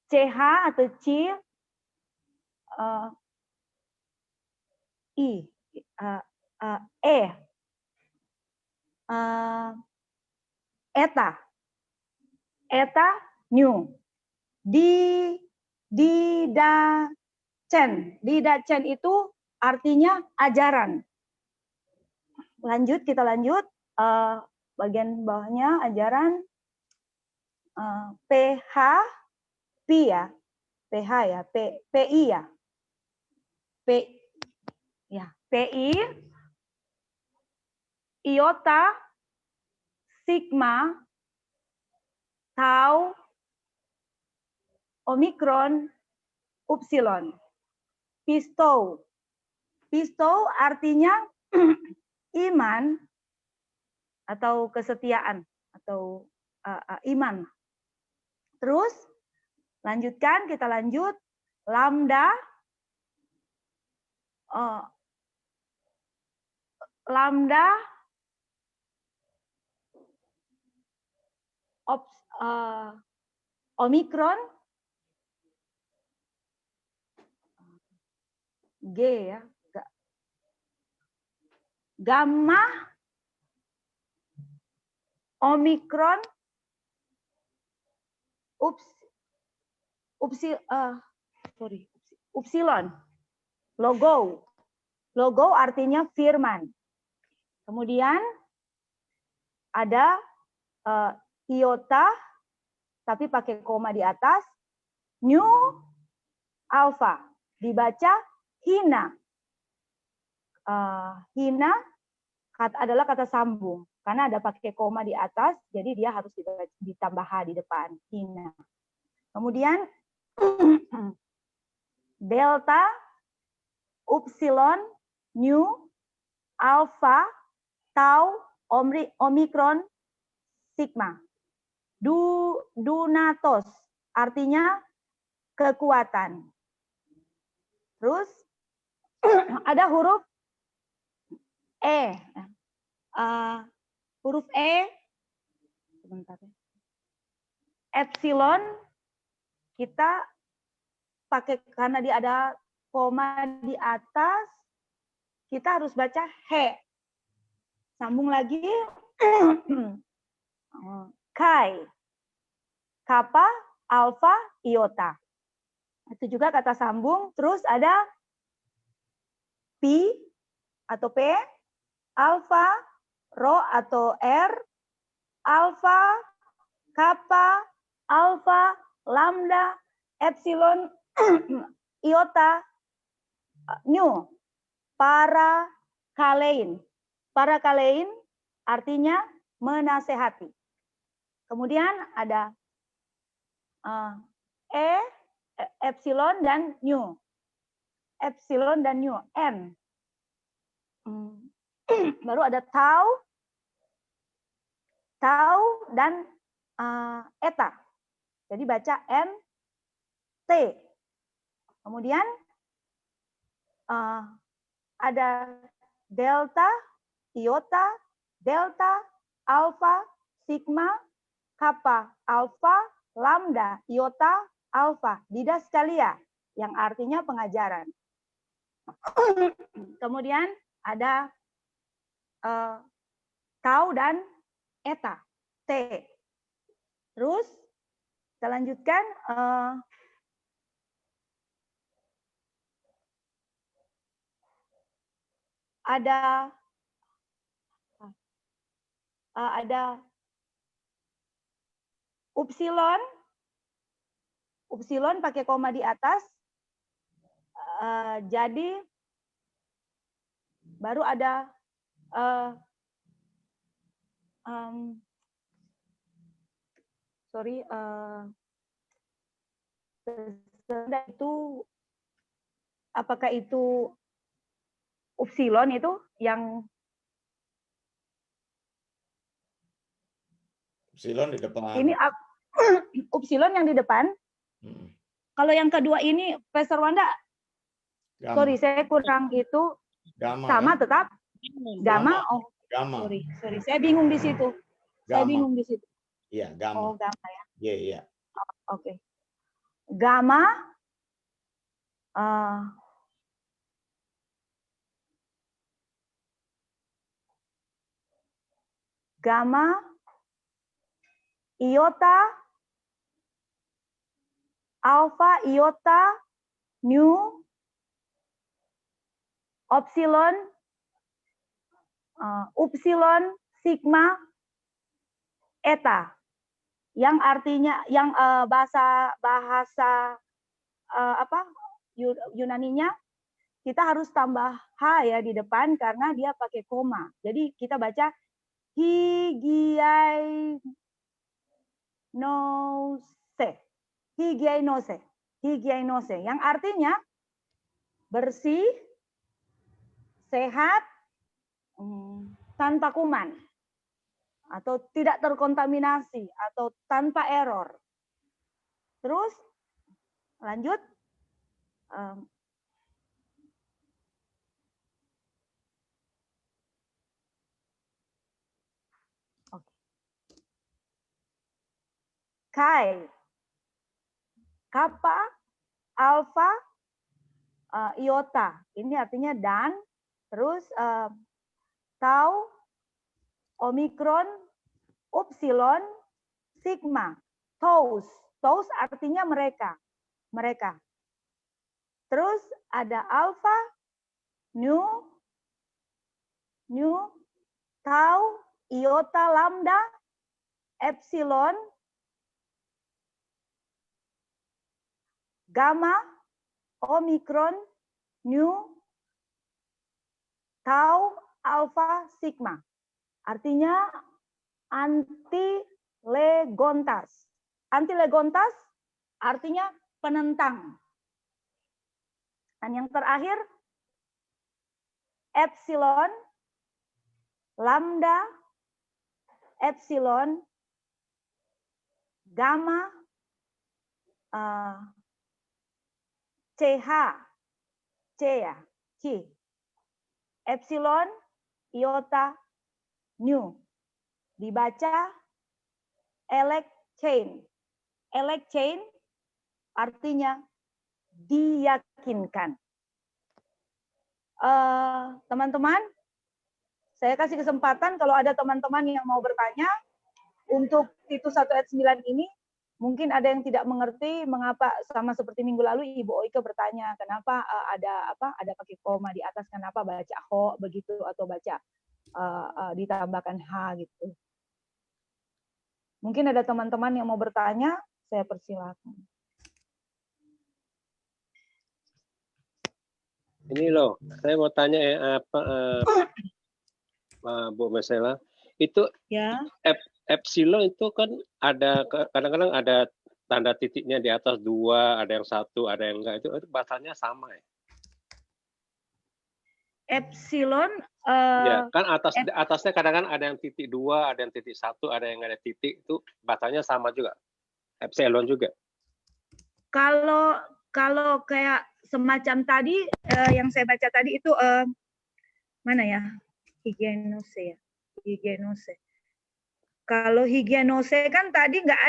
CH atau C, I, E, eta, nu, didacen itu artinya ajaran. Lanjut, kita lanjut. Bagian bawahnya ajaran. PH, P ya, PH ya, PI ya, PI, iota, sigma, tau, omikron, upsilon. Pisto artinya iman atau kesetiaan atau iman. Terus lanjutkan, kita lanjut. Lambda, omikron, G ya, gamma, omikron, upsilon. Logo artinya firman. Kemudian ada iota tapi pakai koma di atas. Nu, alpha, dibaca hina. Hina adalah kata sambung karena ada pakai koma di atas, jadi dia harus ditambah H di depan, hina. Kemudian delta, upsilon, nu, alpha, tau, omikron, sigma. Dunatos artinya kekuatan. Terus ada huruf E. Huruf E, sebentar ya. Epsilon kita pakai karena dia ada koma di atas, kita harus baca he. Sambung lagi. Kai, kappa, alpha, iota. Itu juga kata sambung. Terus ada pi atau p, alfa, rho atau R, alfa, kappa, alfa, lambda, epsilon, iota, nu, parakalein. Parakalein artinya menasehati. Kemudian ada epsilon dan nu. Epsilon dan nu, N. Baru ada tau dan eta. Jadi baca N, T. Kemudian ada delta, iota, delta, alfa, sigma, kappa, alfa, lambda, iota, alfa, didaskalia, yang artinya pengajaran. Kemudian ada tau dan eta, T. Terus kita lanjutkan. Ada upsilon, upsilon pakai koma di atas. Jadi baru ada itu apakah itu upsilon itu yang Epsilon di depan. ini upsilon yang di depan. Kalau yang kedua ini, Profesor Wanda, Gamma. sorry saya kurang itu Gamma, sama kan? tetap gamma. Oh, Gamma. sorry, saya bingung di situ. Saya Gamma. bingung di situ. Iya, gamma. Oh, gamma ya. Iya, iya. Oke. Gamma, gamma, iota, alpha, iota, nu, epsilon, upsilon, sigma, eta. Yang artinya yang bahasa Yunaninya kita harus tambah H ya di depan karena dia pakai koma. Jadi kita baca hygienose, yang artinya bersih, sehat, tanpa kuman, atau tidak terkontaminasi, atau tanpa error. Terus lanjut. Kai, kappa, alfa, iota. Ini artinya dan. Terus tau, omikron, upsilon, sigma, tau. Tau artinya mereka. Terus ada alfa, nu, tau, iota, lambda, epsilon, gamma, omikron, nu, tau, alfa, sigma. Artinya antilegontas. Antilegontas artinya penentang. Dan yang terakhir, epsilon, lambda, epsilon, gamma, CH, C ya, C, epsilon, iota, nu. Dibaca elect chain. Elect chain artinya diyakinkan. Teman-teman, saya kasih kesempatan kalau ada teman-teman yang mau bertanya untuk Titus 1 ayat 9 ini. Mungkin ada yang tidak mengerti mengapa, sama seperti minggu lalu Ibu Oike bertanya kenapa ada pakai koma di atas, kenapa baca ho begitu atau baca ditambahkan H gitu. Mungkin ada teman-teman yang mau bertanya, saya persilakan. Ini loh, saya mau tanya Bu Marcella, itu Ya. epsilon itu kan ada kadang-kadang ada tanda titiknya di atas 2, ada yang 1, ada yang enggak, itu bahasanya sama ya? Epsilon Ya, kan atasnya kadang-kadang ada yang titik 2, ada yang titik 1, ada yang ada titik, itu bahasanya sama juga. Epsilon juga. kalau kayak semacam tadi yang saya baca tadi itu mana ya? Higienose ya. Higienose. Kalau higienose kan tadi nggak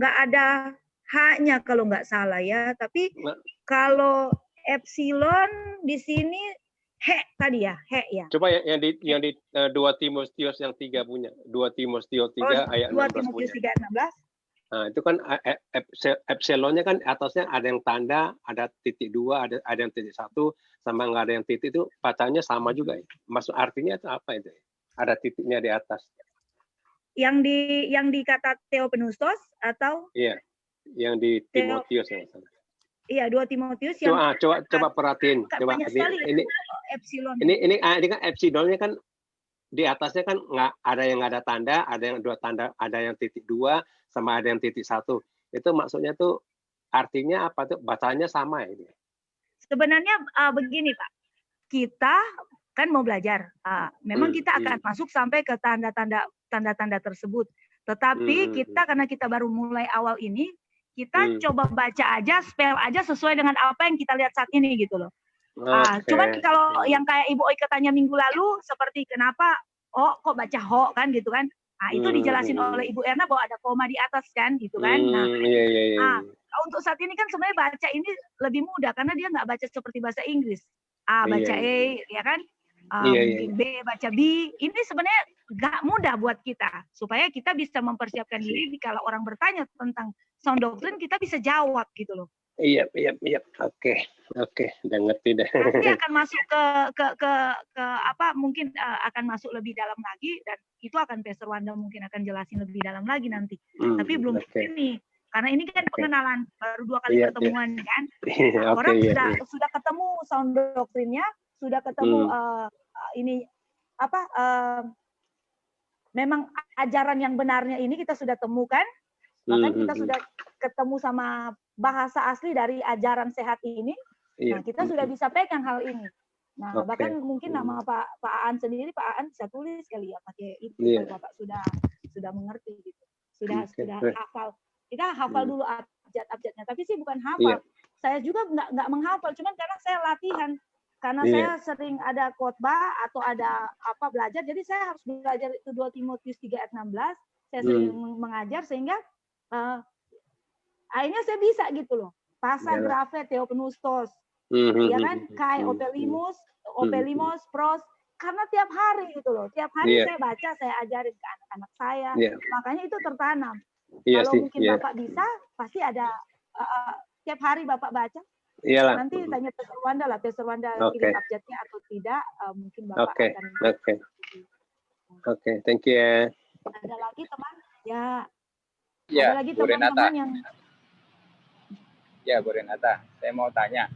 ada H-nya kalau nggak salah ya. Tapi kalau epsilon di sini He tadi ya, He ya. Coba yang di 2 Timotius yang 3 punya. 2 Timotius 3 ayat 2 16 punya. Timotius 3:16. Nah, itu kan epsilonnya kan atasnya ada yang tanda, ada titik 2, ada yang titik 1, sama nggak ada yang titik, itu bacanya sama juga ya. Maksud artinya itu apa itu? Ada titiknya di atas. Yang di kata Theopneustos atau? Iya, yang di Timotius yang salah. Iya, 2 Timotius yang Coba perhatiin. Coba ini epsilon. Ini kan epsilonnya kan di atasnya kan nggak ada yang nggak ada tanda, ada yang 2 tanda, ada yang titik 2, sama ada yang titik 1. Itu maksudnya tuh artinya apa tuh? Bacanya sama ya? Sebenarnya begini Pak, kita kan mau belajar. Memang kita akan masuk sampai ke tanda-tanda tersebut. Tetapi kita karena kita baru mulai awal ini, kita coba baca aja, spell aja sesuai dengan apa yang kita lihat saat ini gitu loh. Cuman kalau yang kayak Ibu Oike tanya minggu lalu, seperti kenapa kok baca ho kan gitu kan. Itu dijelasin oleh Ibu Erna bahwa ada koma di atas kan gitu kan. Untuk saat ini kan sebenarnya baca ini lebih mudah karena dia nggak baca seperti bahasa Inggris. Baca E ya kan. Mungkin B baca B. Ini sebenarnya nggak mudah buat kita supaya kita bisa mempersiapkan diri kalau orang bertanya tentang sound doctrine kita bisa jawab gitu loh. Iya. Oke, udah ngerti deh. Nanti akan masuk ke apa mungkin akan masuk lebih dalam lagi dan itu akan Pastor Wanda mungkin akan jelasin lebih dalam lagi nanti. Tapi belum ini karena ini kan pengenalan baru 2 kali pertemuan kan. Orang sudah ketemu sound doktrinnya, sudah ketemu ini apa memang ajaran yang benarnya ini kita sudah temukan. Bahkan kita sudah ketemu sama bahasa asli dari ajaran sehat ini. Nah, kita sudah bisa pegang hal ini. Nah, bahkan mungkin nama Pak Aan sendiri, Pak Aan bisa tulis kali ya pakai itu kalau Bapak sudah mengerti gitu. Sudah hafal. Kita hafal dulu abjad-abjadnya, tapi sih bukan hafal. Saya juga nggak menghafal, cuman karena saya latihan. Karena saya sering ada khotbah atau ada apa belajar, jadi saya harus belajar itu 2 Timotius 3:16. Saya sering mengajar sehingga akhirnya saya bisa gitu loh. Pasa, grafe, Theopneustos, ya kan, kai, opelimos, pros, karena tiap hari gitu loh. Tiap hari saya baca, saya ajarin ke anak-anak saya. Makanya itu tertanam. Kalau mungkin Bapak bisa, pasti ada tiap hari Bapak baca. Iyalah. Nanti tanya Pastor Wanda lah, Pastor Wanda kirim abjadnya atau tidak, mungkin Bapak akan. Oke, thank you ya. Ada lagi teman? Ya. Ya, ada lagi Bu Renata. teman-teman yang. Ya, Bu Renata, saya mau tanya.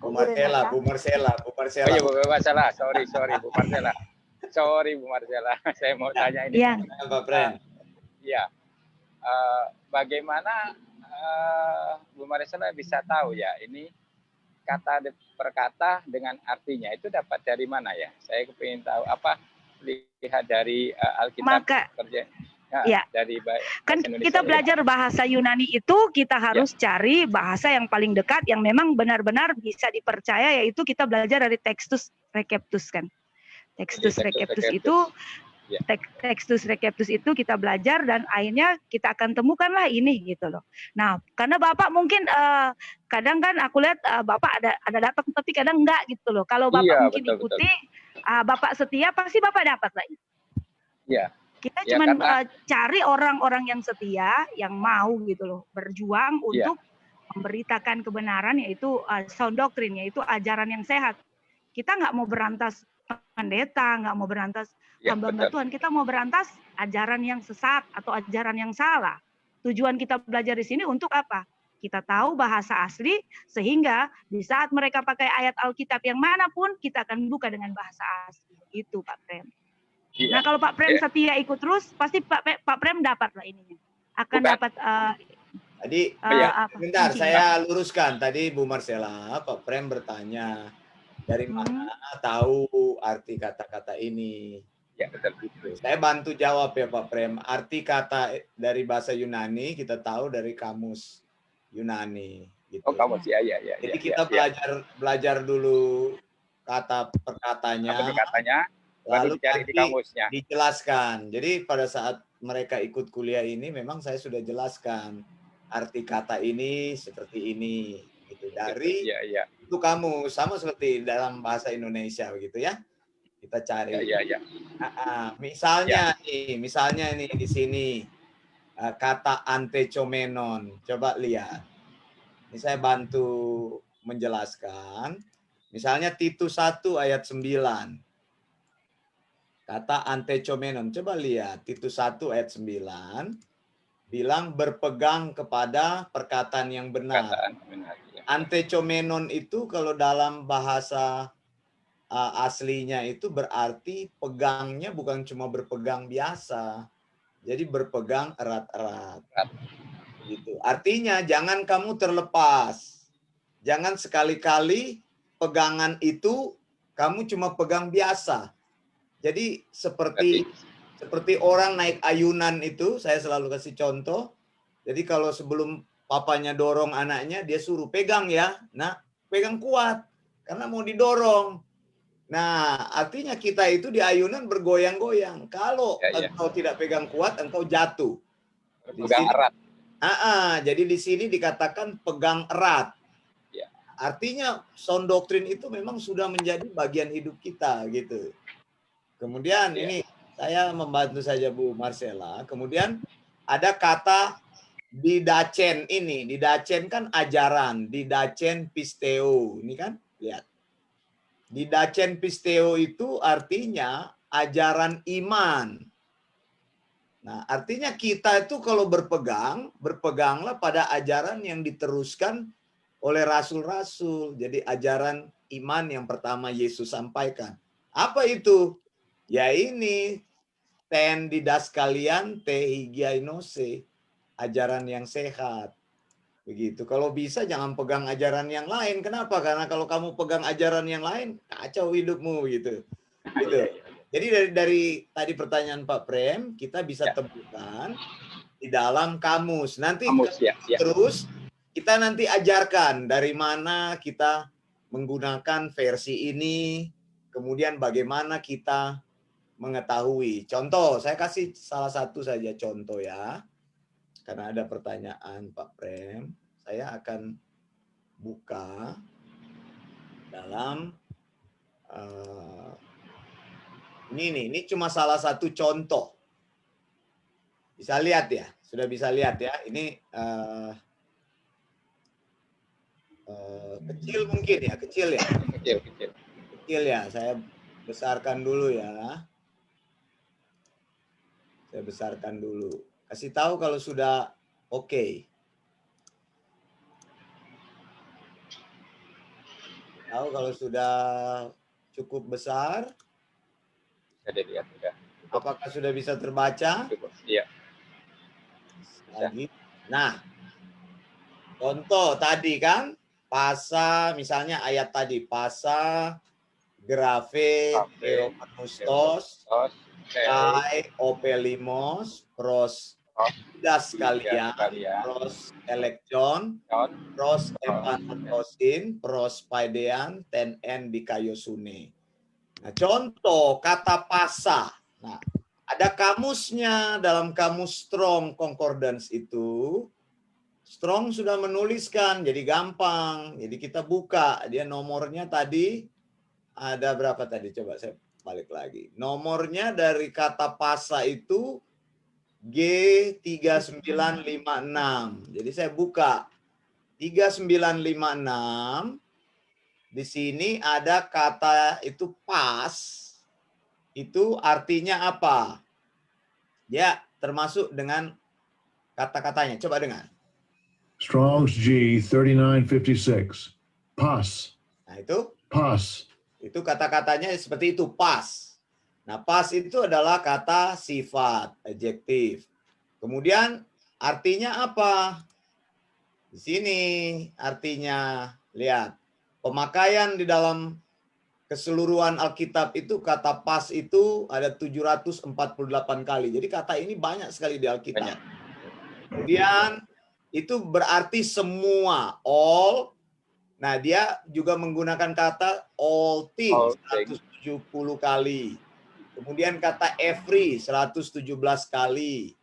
Bu Marcella. Oh iya, Bu Marcella. Sorry, Bu Marcella. Sorry, Bu Marcella. Saya mau tanya ini. Iya. Pak Pren. Iya. Bagaimana Bu Marcella bisa tahu ya ini kata per kata dengan artinya itu dapat dari mana ya? Saya ingin tahu apa lihat dari Alkitab kerja. Dari kan kita belajar bahasa Yunani itu kita harus cari bahasa yang paling dekat yang memang benar-benar bisa dipercaya, yaitu kita belajar dari Textus Receptus kan. Textus Receptus itu Textus Receptus itu kita belajar dan akhirnya kita akan temukanlah ini gitu loh. Nah, karena Bapak mungkin kadang kan aku lihat Bapak ada datang tapi kadang enggak gitu loh. Kalau Bapak mungkin ikuti Bapak setia pasti Bapak dapat lah. Iya. Kita cuma cari orang-orang yang setia, yang mau gitu loh, berjuang untuk memberitakan kebenaran, yaitu sound doctrine, yaitu ajaran yang sehat. Kita nggak mau berantas pendeta, nggak mau berantas Ya, hamba-hamba betul. Tuhan. Kita mau berantas ajaran yang sesat atau ajaran yang salah. Tujuan kita belajar di sini untuk apa? Kita tahu bahasa asli, sehingga di saat mereka pakai ayat Alkitab yang manapun, kita akan buka dengan bahasa asli. Itu Pak Prem. Iya. Nah kalau Pak Prem Ya. setia ikut terus, pasti Pak Prem dapat lah ininya. Akan Bukan. dapat Tadi Iya. sebentar kuncinya. saya luruskan. Tadi Bu Marcella, Pak Prem bertanya dari mana tahu arti kata-kata ini. Ya, betul. Saya bantu jawab ya Pak Prem. Arti kata dari bahasa Yunani kita tahu dari kamus Yunani. Gitu. Oh, kamu sih, ya. Jadi kita belajar dulu kata perkatanya, Apa katanya? lalu Dicari di nanti kamusnya. dijelaskan. Jadi pada saat mereka ikut kuliah ini, memang saya sudah jelaskan arti kata ini seperti ini. Gitu. Dari Iya. itu kamu sama seperti dalam bahasa Indonesia begitu ya. Kita cari. Iya. Misalnya nih di sini kata antechomenon. Coba lihat. Ini saya bantu menjelaskan. Misalnya Titus 1 ayat 9. Kata antechomenon. Coba lihat Titus 1 ayat 9. Bilang berpegang kepada perkataan yang benar. Ya. Antechomenon itu kalau dalam bahasa aslinya itu berarti pegangnya bukan cuma berpegang biasa. Jadi berpegang erat-erat. Gitu. Artinya jangan kamu terlepas. Jangan sekali-kali pegangan itu kamu cuma pegang biasa. Jadi seperti orang naik ayunan itu, saya selalu kasih contoh. Jadi kalau sebelum papanya dorong anaknya, dia suruh pegang ya. Nah, pegang kuat karena mau didorong. Nah, artinya kita itu di ayunan bergoyang-goyang. Kalau engkau tidak pegang kuat, engkau jatuh. Pegang erat. Jadi di sini dikatakan pegang erat. Ya. Artinya sound doctrine itu memang sudah menjadi bagian hidup kita gitu. Kemudian ini saya membantu saja Bu Marcella. Kemudian ada kata didacen ini. Didacen kan ajaran. Didacen pisteo. Ini kan lihat. Didacen pisteo itu artinya ajaran iman. Nah, artinya kita itu kalau berpeganglah pada ajaran yang diteruskan oleh rasul-rasul. Jadi ajaran iman yang pertama Yesus sampaikan. Apa itu? Ya ini, ten didaskalian te higiainose, ajaran yang sehat. Begitu. Kalau bisa jangan pegang ajaran yang lain. Kenapa? Karena kalau kamu pegang ajaran yang lain, kacau hidupmu gitu. Gitu. Jadi dari tadi pertanyaan Pak Prem, kita bisa temukan di dalam kamus. Nanti terus kita nanti ajarkan dari mana kita menggunakan versi ini, kemudian bagaimana kita mengetahui. Contoh, saya kasih salah satu saja contoh ya. Karena ada pertanyaan Pak Prem, saya akan buka dalam ini cuma salah satu contoh. Bisa lihat ya, sudah bisa lihat ya. Ini kecil mungkin ya, kecil ya. Kecil ya, saya besarkan dulu ya. Saya besarkan dulu. Kasih tahu kalau sudah oke. Tahu kalau sudah cukup besar. Sudah dilihat sudah. Apakah sudah bisa terbaca? Iya. Lagi. Nah, contoh tadi kan, pasa, misalnya ayat tadi, pasa, grafe, eopanustos, kai, opelimos, pros, das kalian, pros elektron, pros epanatosin, pros paidean, ten en dikayosune. Nah, contoh kata pasa. Nah, ada kamusnya dalam kamus Strong Concordance itu. Strong sudah menuliskan, jadi gampang. Jadi kita buka, dia nomornya tadi ada berapa tadi? Coba saya balik lagi. Nomornya dari kata pasa itu G3956. Jadi saya buka 3956. di sini ada kata itu pas. Itu artinya apa? Ya, termasuk dengan kata-katanya. Coba dengar. Strong's G 3956. Pas. Nah, itu Pas. kata-katanya seperti itu, pas. Nah, pas itu adalah kata sifat, adjektif. Kemudian artinya apa? Di sini artinya, lihat. Pemakaian di dalam keseluruhan Alkitab itu kata pas itu ada 748 kali. Jadi kata ini banyak sekali di Alkitab. Banyak. Kemudian itu berarti semua, all. Nah, dia juga menggunakan kata all things All things. 170 kali. Kemudian kata every 117 kali.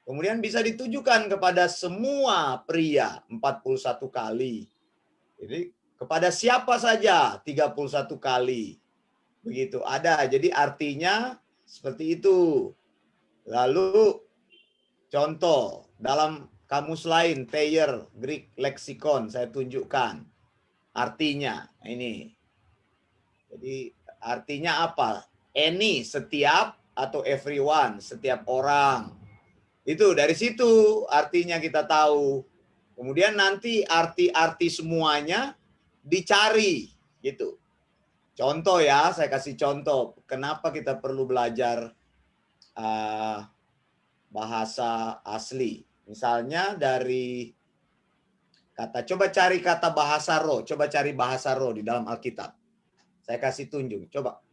Kemudian bisa ditujukan kepada semua pria 41 kali. Jadi kepada siapa saja 31 kali. Begitu ada. Jadi artinya seperti itu. Lalu contoh dalam kamus lain, Thayer Greek Lexicon, saya tunjukkan artinya. Ini. Jadi artinya apa? Any, setiap, atau everyone, setiap orang. Itu dari situ artinya kita tahu. Kemudian nanti arti-arti semuanya dicari gitu. Contoh ya, saya kasih contoh. Kenapa kita perlu belajar bahasa asli? Misalnya dari kata, coba cari kata bahasa roh, coba cari bahasa roh di dalam Alkitab. Saya kasih tunjuk. Coba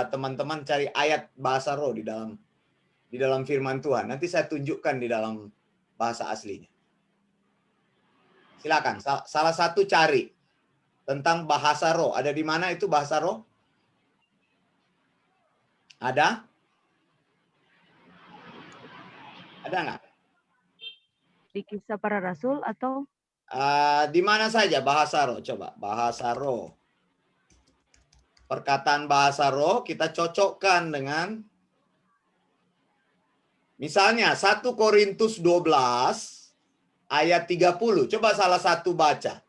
teman-teman cari ayat bahasa roh di dalam firman Tuhan. Nanti saya tunjukkan di dalam bahasa aslinya. Silakan, salah satu cari tentang bahasa roh. Ada di mana itu bahasa roh? Ada? Ada nggak? Di Kisah Para Rasul atau Di mana saja bahasa roh? Coba, bahasa roh. Perkataan bahasa roh kita cocokkan dengan misalnya 1 Korintus 12 ayat 30. Coba salah satu baca.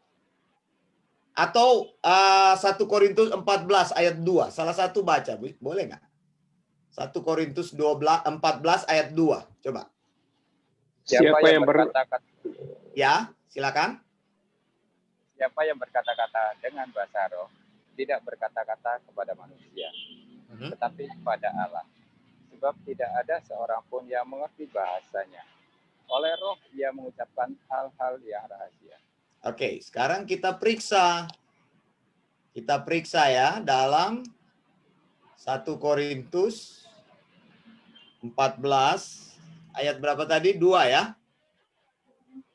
Atau 1 Korintus 14 ayat 2. Salah satu baca. Boleh nggak? 1 Korintus 14 ayat 2. Coba. Siapa yang berkata-kata Ya, silakan. siapa yang berkata-kata dengan bahasa roh tidak berkata-kata kepada manusia, tetapi kepada Allah. Sebab tidak ada seorang pun yang mengerti bahasanya. Oleh roh ia mengucapkan hal-hal yang rahasia. Oke, sekarang kita periksa. Kita periksa ya dalam 1 Korintus 14 ayat berapa tadi? 2 ya?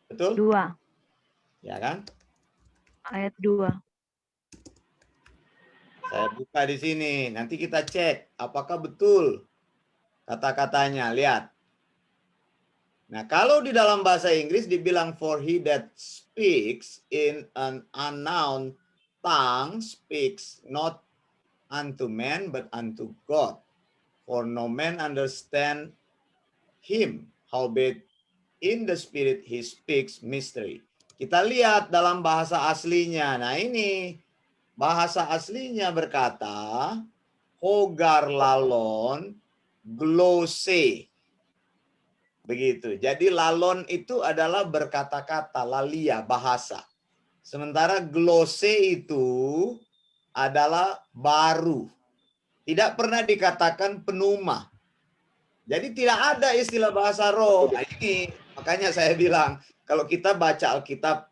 Betul? 2 Ya kan? ayat 2. Saya buka di sini. Nanti kita cek apakah betul kata-katanya. Lihat. Nah, kalau di dalam bahasa Inggris dibilang for he that speaks in an unknown tongue speaks not unto man but unto God. For no man understand him, howbeit in the spirit he speaks mystery. Kita lihat dalam bahasa aslinya. Nah, ini bahasa aslinya berkata hogar lalon glose. Begitu. Jadi lalon itu adalah berkata-kata, lalia, bahasa. Sementara glose itu adalah baru. Tidak pernah dikatakan penuma. Jadi tidak ada istilah bahasa roh. Nah, ini makanya saya bilang kalau kita baca Alkitab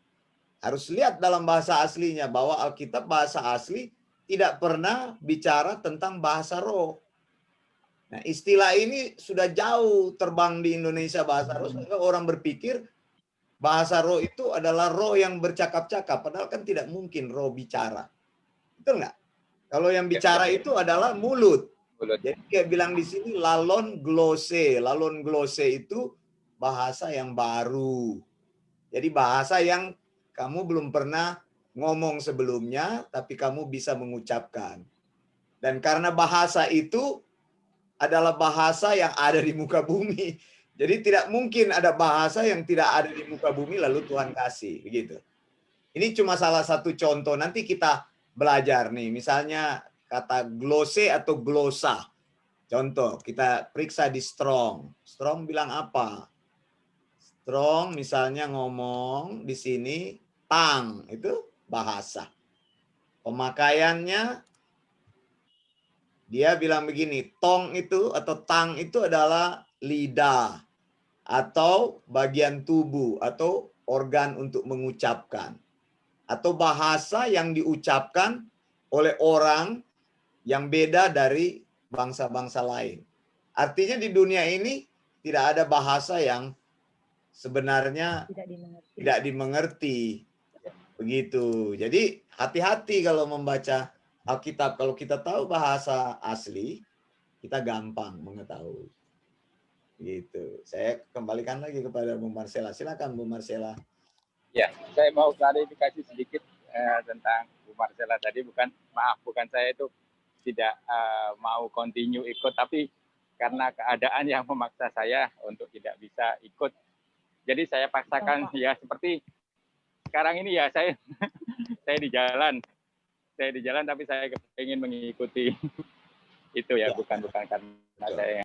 harus lihat dalam bahasa aslinya bahwa Alkitab bahasa asli tidak pernah bicara tentang bahasa roh. Nah, istilah ini sudah jauh terbang di Indonesia bahasa roh, sehingga orang berpikir bahasa roh itu adalah roh yang bercakap-cakap, padahal kan tidak mungkin roh bicara. Betul nggak? Kalau yang bicara itu adalah mulut. Jadi kayak bilang di sini lalon glose. Lalon glose itu bahasa yang baru. Jadi bahasa yang kamu belum pernah ngomong sebelumnya, tapi kamu bisa mengucapkan. Dan karena bahasa itu adalah bahasa yang ada di muka bumi. Jadi tidak mungkin ada bahasa yang tidak ada di muka bumi lalu Tuhan kasih. Begitu. Ini cuma salah satu contoh. Nanti kita belajar nih, misalnya kata glose atau glosa. Contoh, kita periksa di Strong. Strong bilang apa? Strong misalnya ngomong di sini tang, itu bahasa. Pemakaiannya dia bilang begini, tong itu atau tang itu adalah lidah atau bagian tubuh atau organ untuk mengucapkan. Atau bahasa yang diucapkan oleh orang yang beda dari bangsa-bangsa lain. Artinya di dunia ini tidak ada bahasa yang sebenarnya tidak dimengerti. Begitu. Jadi hati-hati kalau membaca Alkitab. Kalau kita tahu bahasa asli, kita gampang mengetahui. Gitu. Saya kembalikan lagi kepada Bu Marcella. Silakan Bu Marcella. Ya, saya mau klarifikasi sedikit tentang Bu Marcella tadi. Bukan saya itu tidak mau continue ikut, tapi karena keadaan yang memaksa saya untuk tidak bisa ikut. Jadi saya paksakan ya seperti sekarang ini ya saya di jalan tapi saya ingin mengikuti itu ya, bukan karena saya.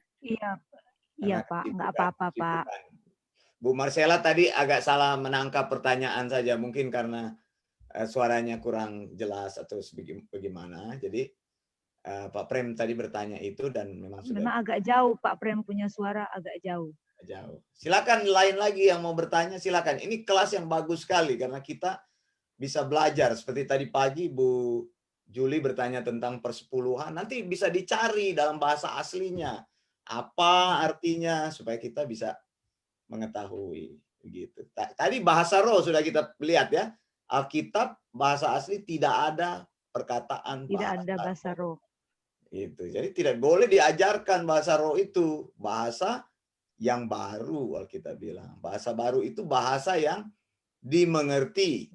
Iya Pak, nggak apa-apa Pak. Bu Marcella tadi agak salah menangkap pertanyaan saja, mungkin karena suaranya kurang jelas atau bagaimana. Jadi Pak Prem tadi bertanya itu dan memang agak jauh Pak Prem punya suara agak jauh. Silakan lain lagi yang mau bertanya, silakan. Ini kelas yang bagus sekali karena kita bisa belajar. Seperti tadi pagi Bu Juli bertanya tentang persepuluhan, nanti bisa dicari dalam bahasa aslinya. Apa artinya supaya kita bisa mengetahui begitu. Tadi bahasa roh sudah kita lihat ya. Alkitab bahasa asli tidak ada perkataan bahasa roh. Itu. Jadi tidak boleh diajarkan bahasa roh itu, bahasa yang baru Alkitab bilang. Bahasa baru itu bahasa yang dimengerti.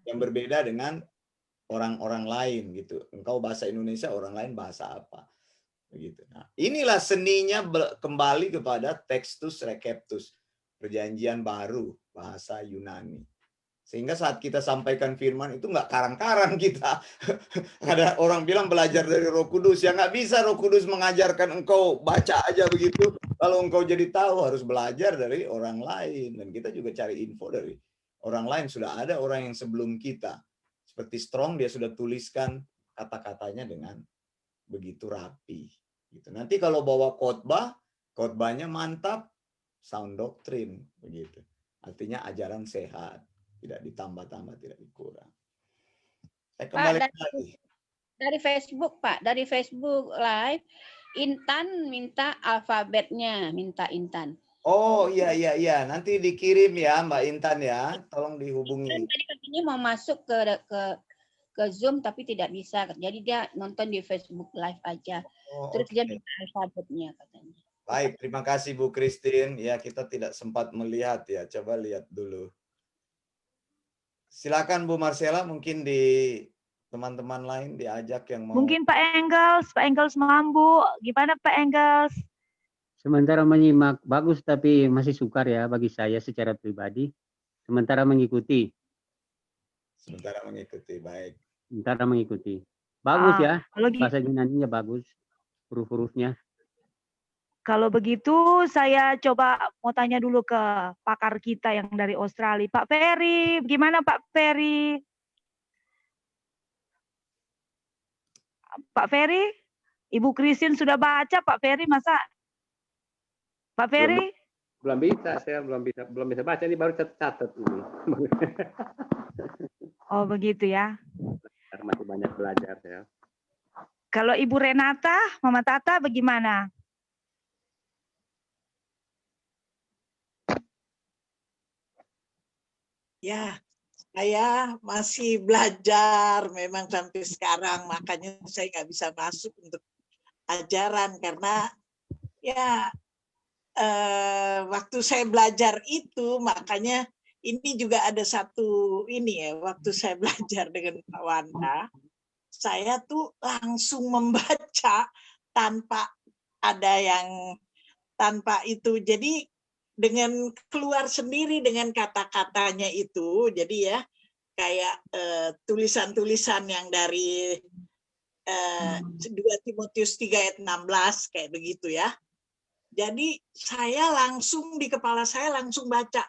Yang berbeda dengan orang-orang lain gitu. Engkau bahasa Indonesia, orang lain bahasa apa? Begitu. Nah, inilah seninya kembali kepada Textus Receptus, perjanjian baru bahasa Yunani. Sehingga saat kita sampaikan firman itu nggak karang-karang kita. Ada orang bilang belajar dari Roh Kudus, ya nggak bisa Roh Kudus mengajarkan engkau baca aja begitu. Kalau engkau jadi tahu harus belajar dari orang lain, dan kita juga cari info dari orang lain. Sudah ada orang yang sebelum kita, seperti Strong, dia sudah tuliskan kata-katanya dengan begitu rapi. Gitu. Nanti kalau bawa khotbahnya mantap, sound doctrine begitu. Artinya ajaran sehat, tidak ditambah-tambah, tidak dikurang. Saya kembali lagi. Dari Facebook Pak, dari Facebook Live, Intan minta alfabetnya, minta Intan. Oh iya, nanti dikirim ya Mbak Intan ya, tolong dihubungi. Tadi katanya mau masuk ke Zoom tapi tidak bisa, jadi dia nonton di Facebook Live aja. Terus dia minta alfabetnya katanya. Baik, terima kasih Bu Christine. Ya, kita tidak sempat melihat ya, coba lihat dulu. Silakan Bu Marcella, mungkin di teman-teman lain diajak yang mau. Mungkin Pak Engels mampu. Gimana Pak Engels? Sementara menyimak bagus tapi masih sukar ya bagi saya secara pribadi. Sementara mengikuti, baik. Sementara mengikuti. Bagus ya, kalau bahasa Yunaninya bagus, huruf-hurufnya. Kalau begitu saya coba mau tanya dulu ke pakar kita yang dari Australia, Pak Ferry. Gimana Pak Ferry? Pak Ferry? Ibu Christine sudah baca, Pak Ferry masa? Pak Ferry? Belum bisa, saya belum bisa baca, ini baru catat ini. Oh begitu ya. Masih banyak belajar ya. Kalau Ibu Renata, Mama Tata bagaimana? Ya, saya masih belajar memang sampai sekarang, makanya saya nggak bisa masuk untuk ajaran karena ya waktu saya belajar itu, makanya ini juga ada satu ini ya, waktu saya belajar dengan Pak Wanda, saya tuh langsung membaca tanpa ada yang tanpa itu, jadi dengan keluar sendiri dengan kata-katanya itu, jadi ya kayak tulisan-tulisan yang dari 2 Timotius 3 ayat 16 kayak begitu ya. Jadi saya langsung di kepala saya langsung baca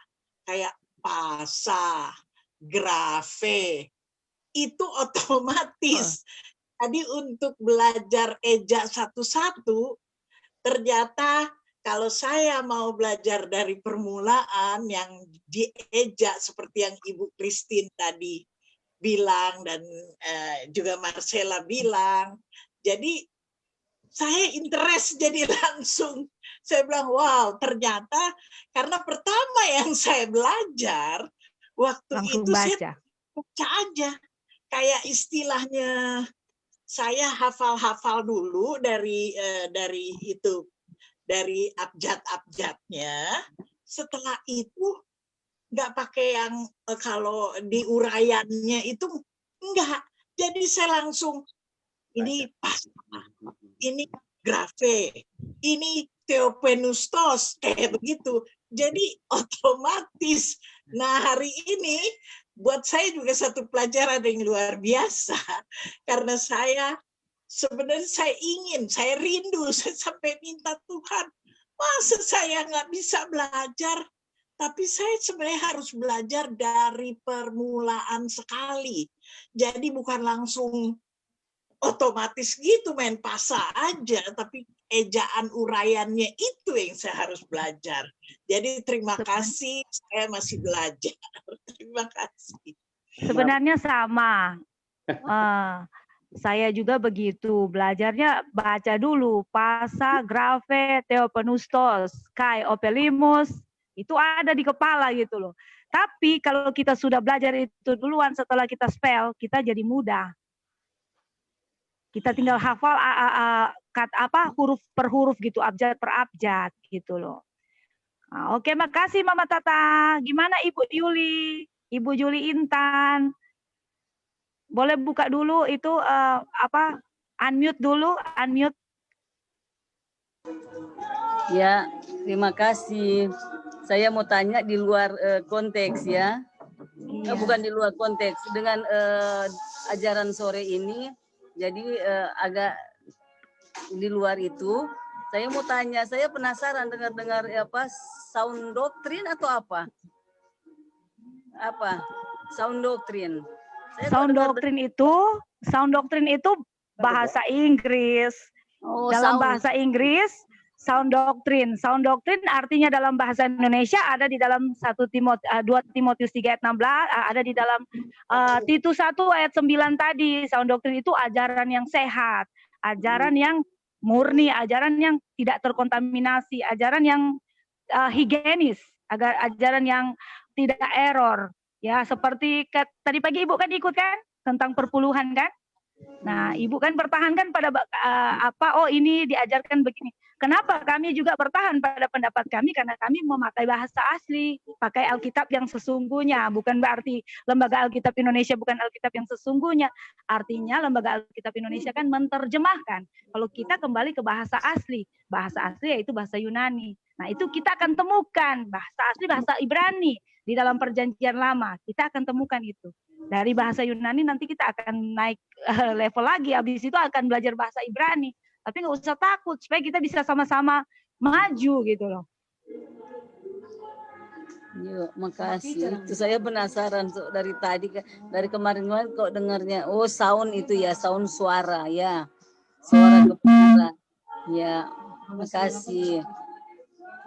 kayak pasa, grafe, itu otomatis. Jadi untuk belajar eja satu-satu, ternyata kalau saya mau belajar dari permulaan yang dieja seperti yang Ibu Christine tadi bilang dan juga Marcella bilang, jadi saya interest jadi langsung. Saya bilang, wow, ternyata karena pertama yang saya belajar waktu Langsung itu baca. saya baca aja. Kayak istilahnya saya hafal-hafal dulu dari itu, dari abjad-abjadnya. Setelah itu nggak pakai yang kalau di uraiannya itu enggak. Jadi saya langsung ini pasta, ini grafe, ini theopenustos kayak begitu. Jadi otomatis. Nah, hari ini buat saya juga satu pelajaran yang luar biasa karena saya sebenarnya saya rindu, saya sampai minta Tuhan, masa saya nggak bisa belajar? Tapi saya sebenarnya harus belajar dari permulaan sekali. Jadi bukan langsung otomatis gitu main pasa aja, tapi ejaan uraiannya itu yang saya harus belajar. Jadi terima kasih, saya masih belajar. Terima kasih. Sebenarnya sama. Saya juga begitu, belajarnya baca dulu, pasa, grafe, theopenustos, kai, opelimus, itu ada di kepala gitu loh. Tapi kalau kita sudah belajar itu duluan, setelah kita spell, kita jadi mudah. Kita tinggal hafal huruf per huruf gitu, abjad per abjad gitu loh. Nah, oke, makasih Mama Tata. Gimana Ibu Yuli? Ibu Juli Intan? Boleh buka dulu itu unmute dulu, unmute. Ya, terima kasih. Saya mau tanya di luar konteks ya. Bukan di luar konteks, dengan ajaran sore ini jadi agak di luar itu. Saya mau tanya, saya penasaran dengar sound doctrine atau apa? Apa? Sound doctrine. Sound doctrine itu bahasa Inggris. Dalam bahasa Inggris, sound doctrine. Sound doctrine artinya dalam bahasa Indonesia ada di dalam 2 Timotius 3 ayat 16, ada di dalam Titus 1 ayat 9 tadi. Sound doctrine itu ajaran yang sehat, ajaran yang murni, ajaran yang tidak terkontaminasi, ajaran yang higienis, ajaran yang tidak error. Ya, seperti tadi pagi Ibu kan ikut kan tentang perpuluhan kan? Nah, Ibu kan bertahankan pada ini diajarkan begini. Kenapa kami juga bertahan pada pendapat kami? Karena kami memakai bahasa asli, pakai Alkitab yang sesungguhnya. Bukan berarti Lembaga Alkitab Indonesia bukan Alkitab yang sesungguhnya. Artinya Lembaga Alkitab Indonesia kan menerjemahkan. Kalau kita kembali ke bahasa asli yaitu bahasa Yunani. Nah, itu kita akan temukan bahasa asli, bahasa Ibrani di dalam Perjanjian Lama. Kita akan temukan itu. Dari bahasa Yunani nanti kita akan naik level lagi, habis itu akan belajar bahasa Ibrani. Tapi nggak usah takut, supaya kita bisa sama-sama maju gitu loh. Yuk, makasih. Itu saya penasaran dari tadi, dari kemarin kok dengarnya, sound itu ya, sound suara ya, suara kepala. Ya, makasih.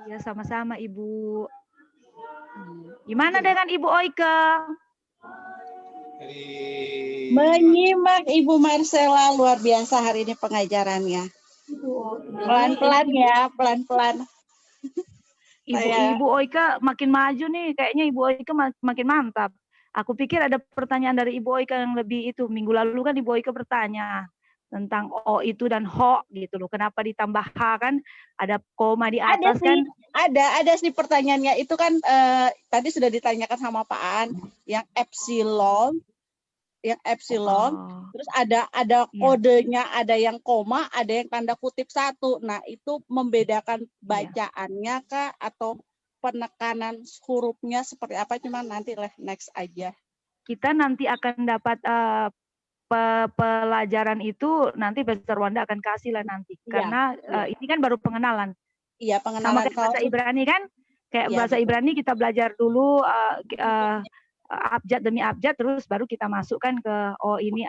Ya, sama-sama Ibu. Gimana dengan Ibu Oike? Menyimak Ibu Marcella, luar biasa hari ini pengajarannya. Pelan-pelan ya, pelan-pelan. Ibu Oike makin maju nih, kayaknya Ibu Oike makin mantap. Aku pikir ada pertanyaan dari Ibu Oike yang lebih itu. Minggu lalu kan Ibu Oike bertanya tentang O itu dan Ho gitu loh. Kenapa ditambah H kan? Ada koma di atas kan? Ada sih pertanyaannya. Itu kan tadi sudah ditanyakan sama Pak Aan, yang epsilon, terus ada kodenya, ada yang koma, ada yang tanda kutip 1. Nah, itu membedakan bacaannya kah atau penekanan hurufnya seperti apa? Cuma nanti next aja. kita nanti akan dapat pelajaran itu, nanti Pastor Wanda akan kasih lah nanti. Iya, Karena ini kan baru pengenalan. Iya, Sama pengenalan kayak bahasa Ibrani kan, kayak Iya, bahasa betul. Ibrani kita belajar dulu abjad demi abjad, terus baru kita masukkan ke ini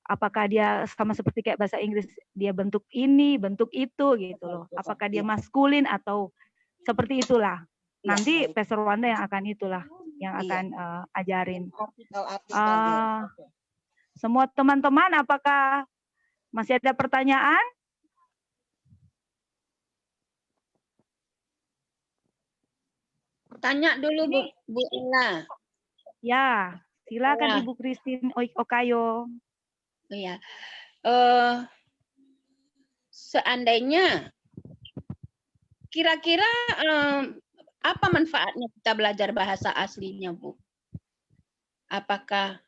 apakah dia sama seperti kayak bahasa Inggris, dia bentuk ini, bentuk itu gitu loh. Apakah dia maskulin atau seperti itulah. Nanti Pastor Wanda yang akan itulah, yang akan ajarin. Artikel-artikelnya. Semua teman-teman, apakah masih ada pertanyaan? Tanya dulu Bu Ella. Ya, silakan Ya. Ibu Christine Okayo. Iya. Seandainya kira-kira apa manfaatnya kita belajar bahasa aslinya, Bu? Apakah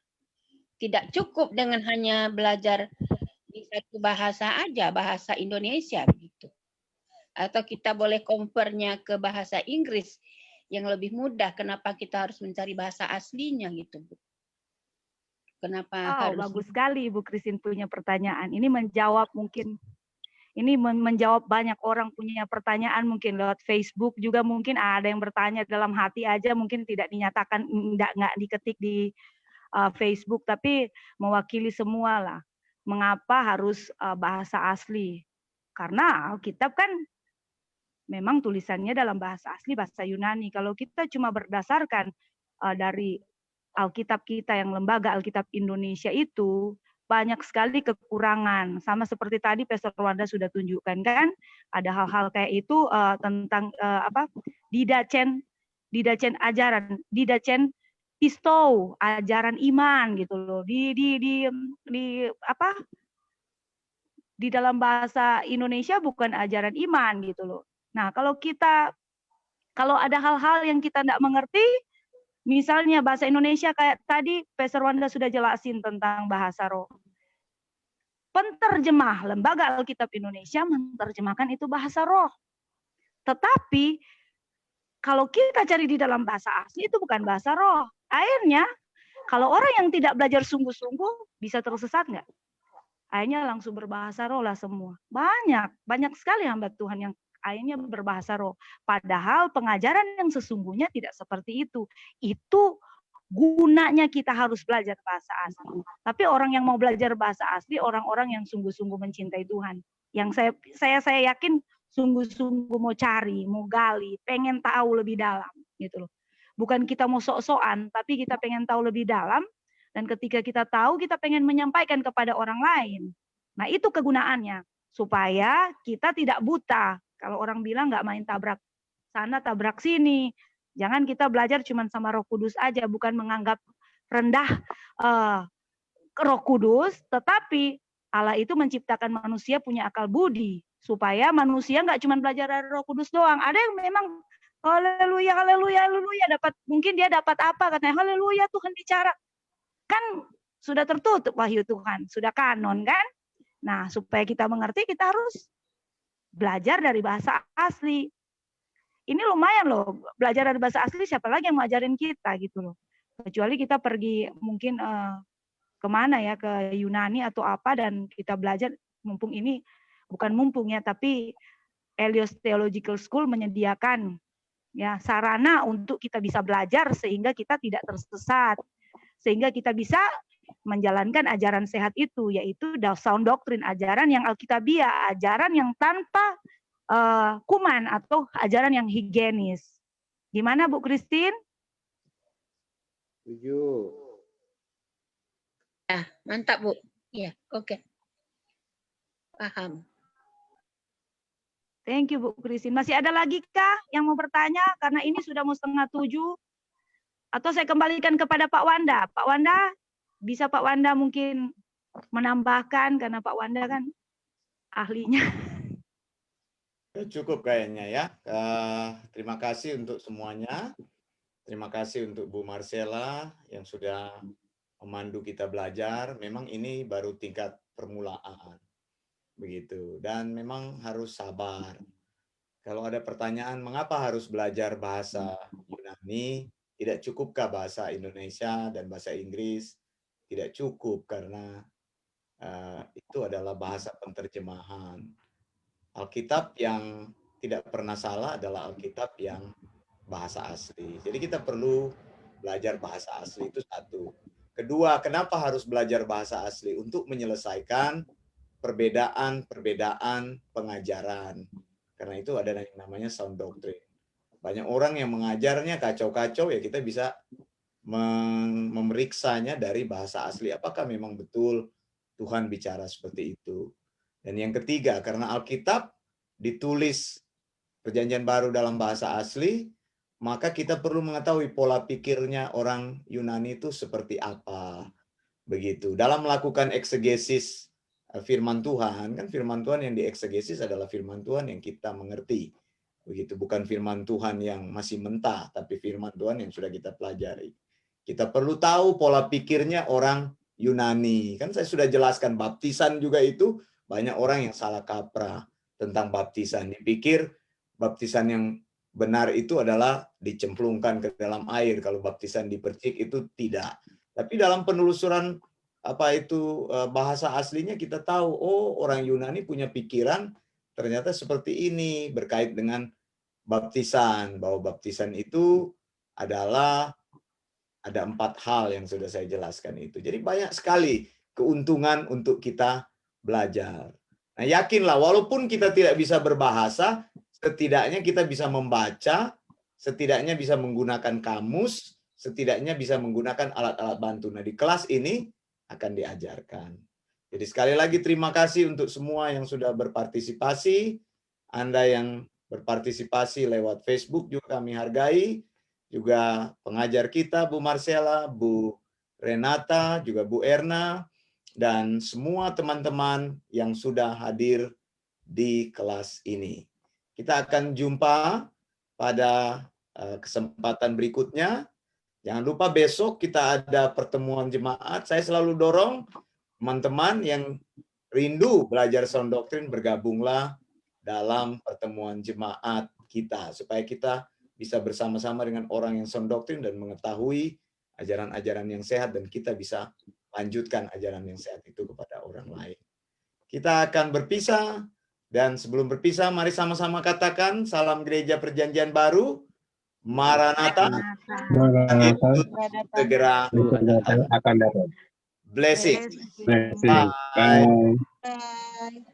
tidak cukup dengan hanya belajar di satu bahasa aja, bahasa Indonesia begitu? Atau kita boleh compare-nya ke bahasa Inggris yang lebih mudah? Kenapa kita harus mencari bahasa aslinya gitu, Bu? Kenapa harus Bagus sekali Ibu Christine punya pertanyaan. Ini menjawab mungkin, ini menjawab banyak orang punya pertanyaan mungkin lewat Facebook juga, mungkin ada yang bertanya dalam hati aja, mungkin tidak dinyatakan, nggak diketik di Facebook, tapi mewakili semua lah. Mengapa harus bahasa asli? Karena Alkitab kan memang tulisannya dalam bahasa asli, bahasa Yunani. Kalau kita cuma berdasarkan dari Alkitab kita yang lembaga Alkitab Indonesia itu banyak sekali kekurangan. Sama seperti tadi Pastor Wanda sudah tunjukkan kan, ada hal-hal kayak itu tentang didacen ajaran, didacen pistou, ajaran iman gitu loh. Di dalam bahasa Indonesia bukan ajaran iman gitu loh. Nah, kalau ada hal-hal yang kita tidak mengerti, misalnya bahasa Indonesia kayak tadi Pastor Wanda sudah jelasin tentang bahasa roh. Penterjemah Lembaga Alkitab Indonesia menerjemahkan itu bahasa roh. Tetapi kalau kita cari di dalam bahasa asli itu bukan bahasa roh. Akhirnya kalau orang yang tidak belajar sungguh-sungguh bisa tersesat nggak? Akhirnya langsung berbahasa roh lah semua. Banyak sekali hamba Tuhan yang akhirnya berbahasa roh. Padahal pengajaran yang sesungguhnya tidak seperti itu. Itu gunanya kita harus belajar bahasa asli. Tapi orang yang mau belajar bahasa asli, orang-orang yang sungguh-sungguh mencintai Tuhan. Yang saya yakin sungguh-sungguh mau cari, mau gali, pengen tahu lebih dalam gitu loh. Bukan kita mau sok-sokan, tapi kita pengen tahu lebih dalam, dan ketika kita tahu, kita pengen menyampaikan kepada orang lain. Nah, itu kegunaannya supaya kita tidak buta. Kalau orang bilang nggak main tabrak sana, tabrak sini. Jangan kita belajar cuma sama Roh Kudus aja, bukan menganggap rendah Roh Kudus, tetapi Allah itu menciptakan manusia punya akal budi, supaya manusia nggak cuma belajar dari Roh Kudus doang. Ada yang memang haleluya, haleluya, haleluya, mungkin dia dapat apa katanya, haleluya Tuhan bicara. Kan sudah tertutup wahyu Tuhan, sudah kanon kan? Nah, supaya kita mengerti, kita harus belajar dari bahasa asli. Ini lumayan loh, belajar dari bahasa asli, siapa lagi yang ngajarin kita gitu loh. Kecuali kita pergi mungkin kemana ya, ke Yunani atau apa, dan kita belajar, mumpung ini, bukan mumpung ya, tapi Helios Theological School menyediakan ya sarana untuk kita bisa belajar sehingga kita tidak tersesat, sehingga kita bisa menjalankan ajaran sehat itu, yaitu sound doctrine, ajaran yang alkitabiah, ajaran yang tanpa kuman atau ajaran yang higienis. Gimana Bu Christine? Setuju. Ya, mantap Bu. Iya, oke. Paham. Thank you Bu Christine. Masih ada lagi kah yang mau bertanya? Karena ini sudah mau 6:30. Atau saya kembalikan kepada Pak Wanda. Pak Wanda, bisa Pak Wanda mungkin menambahkan, karena Pak Wanda kan ahlinya. Cukup kayaknya ya. Terima kasih untuk semuanya. Terima kasih untuk Bu Marcella yang sudah memandu kita belajar. Memang ini baru tingkat permulaan. Begitu. Dan memang harus sabar. Kalau ada pertanyaan mengapa harus belajar bahasa Yunani, Tidak cukupkah bahasa Indonesia dan bahasa Inggris? Tidak cukup karena itu adalah bahasa penterjemahan. Alkitab yang tidak pernah salah adalah Alkitab yang bahasa asli. Jadi kita perlu belajar bahasa asli, itu satu. Kedua, kenapa harus belajar bahasa asli? Untuk menyelesaikan perbedaan pengajaran. Karena itu ada yang namanya sound doctrine. Banyak orang yang mengajarnya kacau-kacau, ya kita bisa memeriksanya dari bahasa asli. Apakah memang betul Tuhan bicara seperti itu? Dan yang ketiga, karena Alkitab ditulis Perjanjian Baru dalam bahasa asli, maka kita perlu mengetahui pola pikirnya orang Yunani itu seperti apa. Begitu. Dalam melakukan eksegesis firman Tuhan, kan firman Tuhan yang dieksegesis adalah firman Tuhan yang kita mengerti. Begitu, bukan firman Tuhan yang masih mentah, tapi firman Tuhan yang sudah kita pelajari. Kita perlu tahu pola pikirnya orang Yunani. Kan saya sudah jelaskan baptisan juga itu, banyak orang yang salah kaprah tentang baptisan. Dipikir baptisan yang benar itu adalah dicemplungkan ke dalam air. Kalau baptisan dipercik itu tidak. Tapi dalam penelusuran bahasa aslinya kita tahu, oh orang Yunani punya pikiran ternyata seperti ini berkait dengan baptisan. Bahwa baptisan itu adalah ada 4 hal yang sudah saya jelaskan itu. Jadi banyak sekali keuntungan untuk kita belajar. Nah, yakinlah walaupun kita tidak bisa berbahasa, setidaknya kita bisa membaca, setidaknya bisa menggunakan kamus, setidaknya bisa menggunakan alat-alat bantu. Nah, di kelas ini akan diajarkan. Jadi sekali lagi terima kasih untuk semua yang sudah berpartisipasi. Anda yang berpartisipasi lewat Facebook juga kami hargai. Juga pengajar kita, Bu Marcella, Bu Renata, juga Bu Erna, dan semua teman-teman yang sudah hadir di kelas ini. Kita akan jumpa pada kesempatan berikutnya. Jangan lupa besok kita ada pertemuan jemaat. Saya selalu dorong teman-teman yang rindu belajar sound doctrine, bergabunglah dalam pertemuan jemaat kita. Supaya kita bisa bersama-sama dengan orang yang sound doctrine dan mengetahui ajaran-ajaran yang sehat, dan kita bisa lanjutkan ajaran yang sehat itu kepada orang lain. Kita akan berpisah. Dan sebelum berpisah, mari sama-sama katakan salam gereja perjanjian baru. Maranatha. Yesus segera akan datang. Blessing. Bye. Bye.